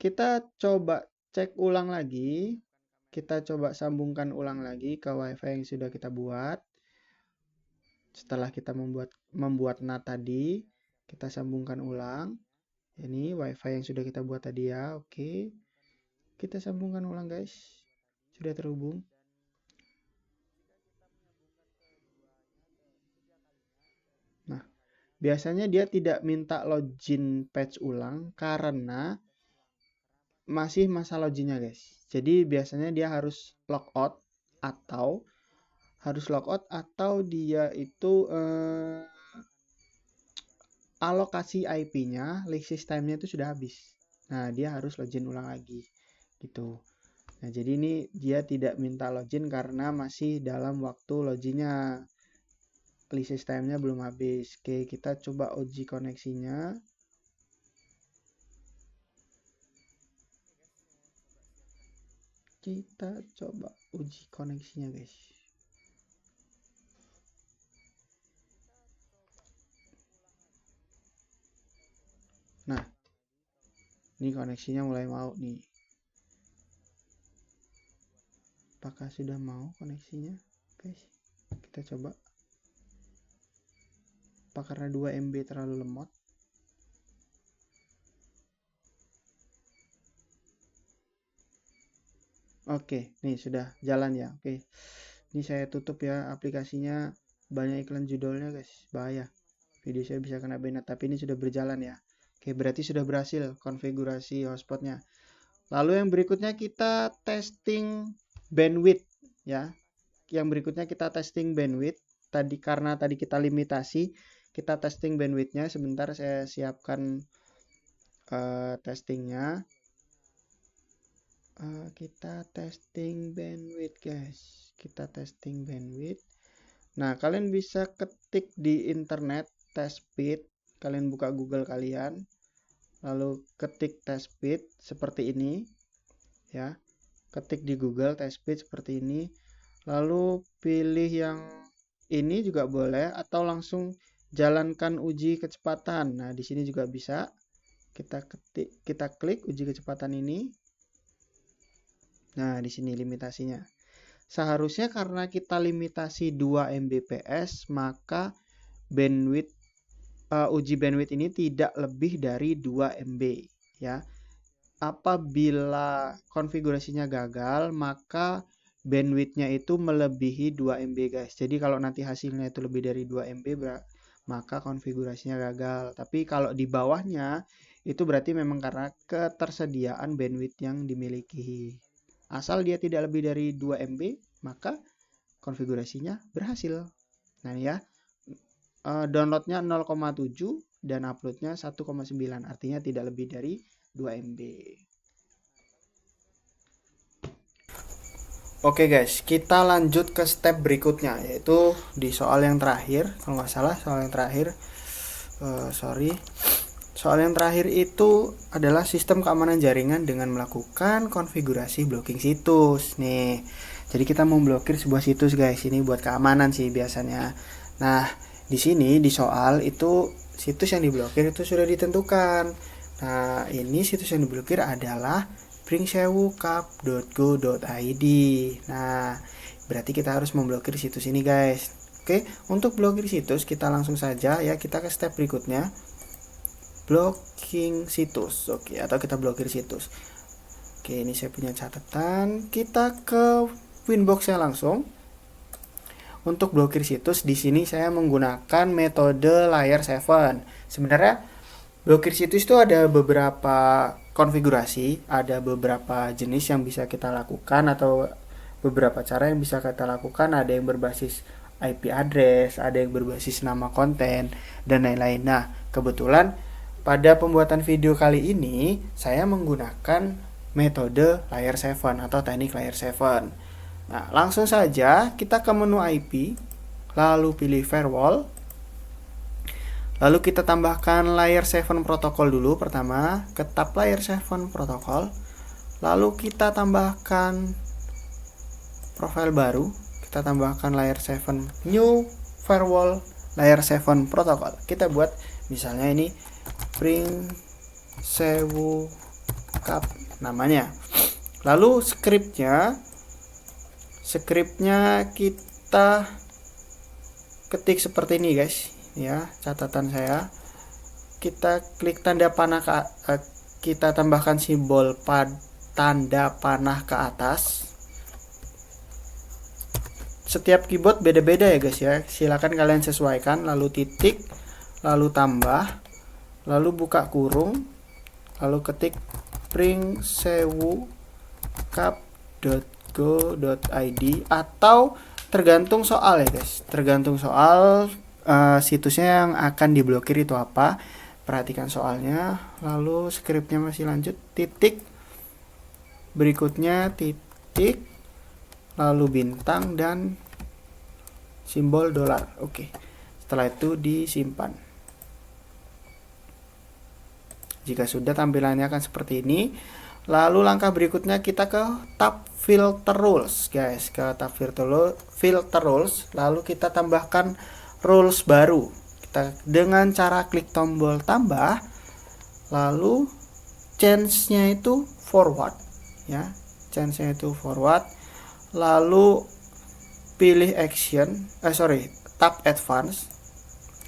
kita coba cek ulang lagi. Kita coba sambungkan ulang lagi ke WiFi yang sudah kita buat. Setelah kita membuat NAT tadi, kita sambungkan ulang. Ini WiFi yang sudah kita buat tadi ya. Oke. Kita sambungkan ulang guys. Sudah terhubung. Nah, biasanya dia tidak minta login page ulang karena masih masa loginnya guys. Jadi biasanya dia harus logout atau dia itu alokasi IP-nya, list system-nya itu sudah habis. Nah, dia harus login ulang lagi gitu. Nah, jadi ini dia tidak minta login karena masih dalam waktu loginnya. List system-nya belum habis. Oke, kita coba uji koneksinya. Kita coba uji koneksinya guys. Nah, ini koneksinya mulai mau nih. Apakah sudah mau koneksinya guys? Kita coba. Apa karena 2 MB terlalu lemot? Oke, nih sudah jalan ya. Oke. Ini saya tutup ya aplikasinya, banyak iklan judulnya guys, bahaya. Video saya bisa kena banned, tapi ini sudah berjalan ya. Oke, berarti sudah berhasil konfigurasi hotspotnya. Lalu yang berikutnya kita testing bandwidth ya. Yang berikutnya kita testing bandwidth. Karena tadi kita limitasi, kita testing bandwidthnya. Sebentar saya siapkan testingnya. Kita testing bandwidth guys. Kita testing bandwidth. Nah, kalian bisa ketik di internet test speed. Kalian buka Google kalian, lalu ketik test speed seperti ini ya. Ketik di Google test speed seperti ini, lalu pilih yang ini juga boleh, atau langsung jalankan uji kecepatan. Nah, di sini juga bisa. Kita klik uji kecepatan ini. Nah, di sini limitasinya. Seharusnya karena kita limitasi 2 Mbps, maka uji bandwidth ini tidak lebih dari 2 MB ya. Apabila konfigurasinya gagal, maka bandwidthnya itu melebihi 2 MB guys. Jadi kalau nanti hasilnya itu lebih dari 2 MB, maka konfigurasinya gagal. Tapi kalau di bawahnya, itu berarti memang karena ketersediaan bandwidth yang dimiliki. Asal dia tidak lebih dari 2 MB, maka konfigurasinya berhasil. Nah ya, downloadnya 0,7 dan uploadnya 1,9, artinya tidak lebih dari 2 MB. Oke guys, kita lanjut ke step berikutnya, yaitu di soal yang terakhir. Kalau nggak salah soal yang terakhir, soal yang terakhir itu adalah sistem keamanan jaringan dengan melakukan konfigurasi blocking situs. Nih, jadi kita mau blokir sebuah situs guys, ini buat keamanan sih biasanya. Nah, di sini di soal itu situs yang diblokir itu sudah ditentukan. Nah, ini situs yang diblokir adalah pringsewucup.go.id. Nah, berarti kita harus memblokir situs ini guys. Oke, untuk blokir situs kita langsung saja ya, kita ke step berikutnya. Blocking situs. Oke, atau kita blokir situs. Oke, ini saya punya catatan. Kita ke Winbox-nya langsung. Untuk blokir situs di sini saya menggunakan metode layer 7. Sebenarnya blokir situs itu ada beberapa konfigurasi, ada beberapa jenis yang bisa kita lakukan atau beberapa cara yang bisa kita lakukan. Ada yang berbasis IP address, ada yang berbasis nama konten, dan lain-lain. Nah, kebetulan pada pembuatan video kali ini saya menggunakan metode layer 7 atau teknik layer 7. Nah, langsung saja kita ke menu IP, lalu pilih firewall. Lalu kita tambahkan layer 7 protokol dulu pertama, ke tab layer 7 protokol. Lalu kita tambahkan profile baru, kita tambahkan layer 7 new firewall layer 7 protokol. Kita buat misalnya ini pringsewucup namanya. Lalu scriptnya kita ketik seperti ini guys ya, catatan saya. Kita klik tanda panah kita tambahkan simbol tanda panah ke atas. Setiap keyboard beda-beda ya guys ya, silakan kalian sesuaikan. Lalu titik, lalu tambah, lalu buka kurung, lalu ketik pringsewucup.go.id, atau tergantung soal ya guys, tergantung soal situsnya yang akan diblokir itu apa. Perhatikan soalnya. Lalu scriptnya masih lanjut, titik, berikutnya titik, lalu bintang dan simbol dolar. Oke, setelah itu disimpan. Jika sudah, tampilannya akan seperti ini. Lalu langkah berikutnya kita ke tab filter rules guys, ke tab filter rules, lalu kita tambahkan rules baru. Kita dengan cara klik tombol tambah, lalu change-nya itu forward ya, change-nya itu forward. Lalu pilih action, tab advance.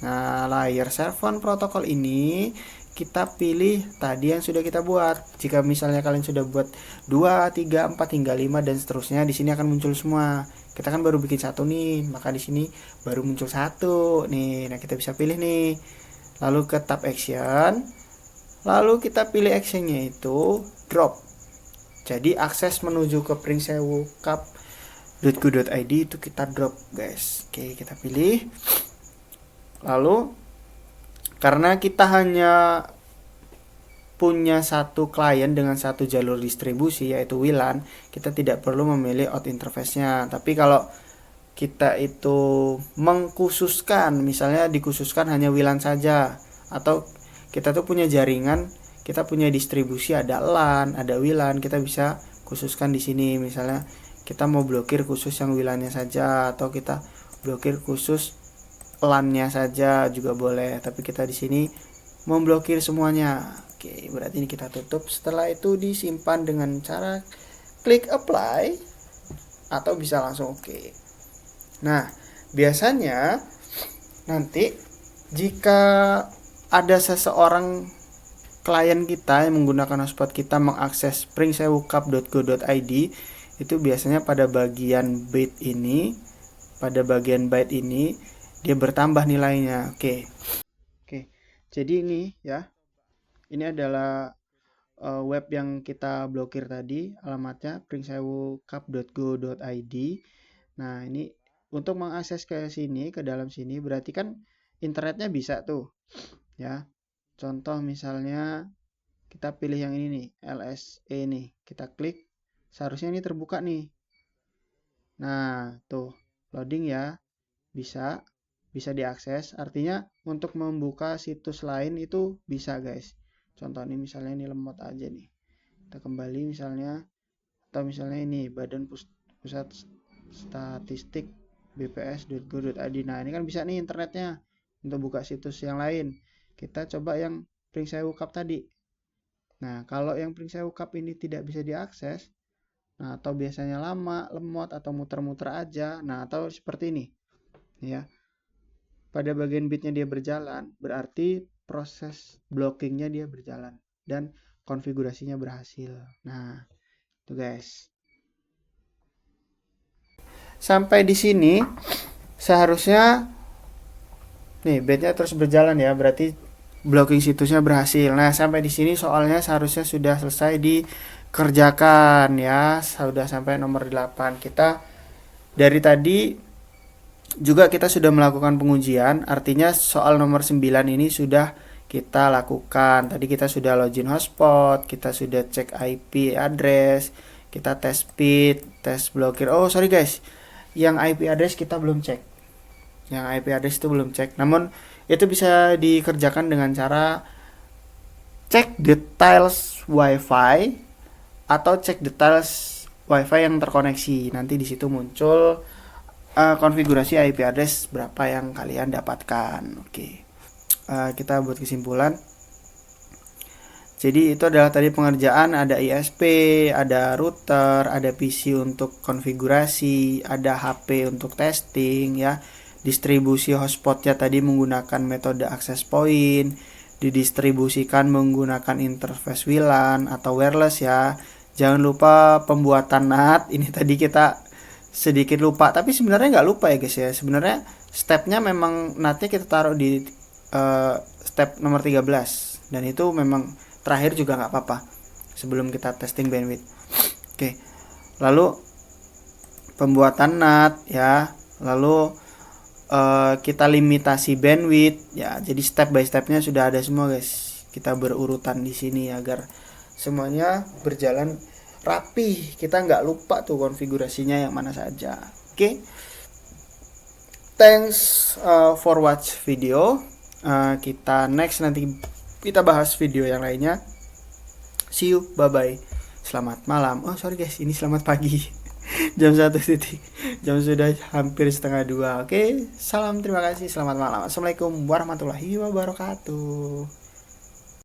Nah, layer 7 protokol ini kita pilih tadi yang sudah kita buat. Jika misalnya kalian sudah buat 2, 3, 4 hingga 5 dan seterusnya, di sini akan muncul semua. Kita kan baru bikin satu nih, maka di sini baru muncul satu nih. Nah, kita bisa pilih nih. Lalu ke tab action. Lalu kita pilih actionnya itu drop. Jadi akses menuju ke pringsewucup.go.id itu kita drop guys. Oke, kita pilih. Lalu karena kita hanya punya satu klien dengan satu jalur distribusi yaitu WLAN, kita tidak perlu memilih out interface-nya. Tapi kalau kita itu mengkhususkan, misalnya dikhususkan hanya WLAN saja, atau kita tuh punya jaringan, kita punya distribusi, ada LAN, ada WLAN, kita bisa khususkan di sini. Misalnya kita mau blokir khusus yang WLAN-nya saja, atau kita blokir khusus LAN-nya saja juga boleh. Tapi kita di sini memblokir semuanya. Oke, berarti ini kita tutup. Setelah itu disimpan dengan cara klik apply atau bisa langsung oke. Nah, biasanya nanti jika ada seseorang klien kita yang menggunakan hotspot kita mengakses pringsewucup.go.id, itu biasanya pada bagian byte ini, dia bertambah nilainya. Oke. Jadi ini ya. Ini adalah web yang kita blokir tadi, alamatnya pringsewucup.go.id. Nah, ini untuk mengakses ke sini, ke dalam sini, berarti kan internetnya bisa tuh ya. Contoh misalnya kita pilih yang ini nih, LSE nih, kita klik, seharusnya ini terbuka nih. Nah, tuh loading ya, bisa bisa diakses. Artinya untuk membuka situs lain itu bisa, guys. Contoh nih misalnya ini lemot aja nih. Kita kembali misalnya, atau misalnya ini Badan Pusat Statistik bps.go.id. Nah, ini kan bisa nih internetnya untuk buka situs yang lain. Kita coba yang Pringsewu Cup tadi. Nah, kalau yang Pringsewu Cup ini tidak bisa diakses, nah atau biasanya lama, lemot atau muter-muter aja, nah atau seperti ini, ya. Pada bagian bitnya dia berjalan, berarti proses blockingnya dia berjalan dan konfigurasinya berhasil. Nah, itu guys. Sampai di sini seharusnya nih bitnya terus berjalan ya, berarti blocking situsnya berhasil. Nah, sampai di sini soalnya seharusnya sudah selesai dikerjakan ya. Sudah sampai nomor 8. Kita dari tadi juga kita sudah melakukan pengujian, artinya soal nomor 9 ini sudah kita lakukan. Tadi kita sudah login hotspot, kita sudah cek IP address, kita tes speed, tes blokir. Oh, sorry guys. Yang IP address kita belum cek. Yang IP address itu belum cek. Namun itu bisa dikerjakan dengan cara cek details WiFi atau cek details WiFi yang terkoneksi. Nanti di situ muncul konfigurasi IP address berapa yang kalian dapatkan. Oke. Kita buat kesimpulan. Jadi itu adalah tadi pengerjaan, ada ISP, ada router, ada PC untuk konfigurasi, ada HP untuk testing ya. Distribusi hotspotnya tadi menggunakan metode access point, didistribusikan menggunakan interface WLAN atau wireless ya. Jangan lupa pembuatan NAT, ini tadi kita sedikit lupa, tapi sebenarnya nggak lupa ya guys ya. Sebenarnya stepnya memang NAT-nya kita taruh di step nomor 13 dan itu memang terakhir juga nggak apa-apa sebelum kita testing bandwidth. Oke, lalu pembuatan NAT ya, lalu kita limitasi bandwidth ya. Jadi step by stepnya sudah ada semua guys. Kita berurutan di sini agar semuanya berjalan rapi. Kita nggak lupa tuh konfigurasinya yang mana saja. Oke, thanks for watch video. Kita next nanti kita bahas video yang lainnya. See you, bye bye. Selamat malam. Oh sorry guys, ini selamat pagi. Jam 1 titik. Jam sudah hampir setengah 2. Oke, salam terima kasih. Selamat malam. Assalamualaikum warahmatullahi wabarakatuh.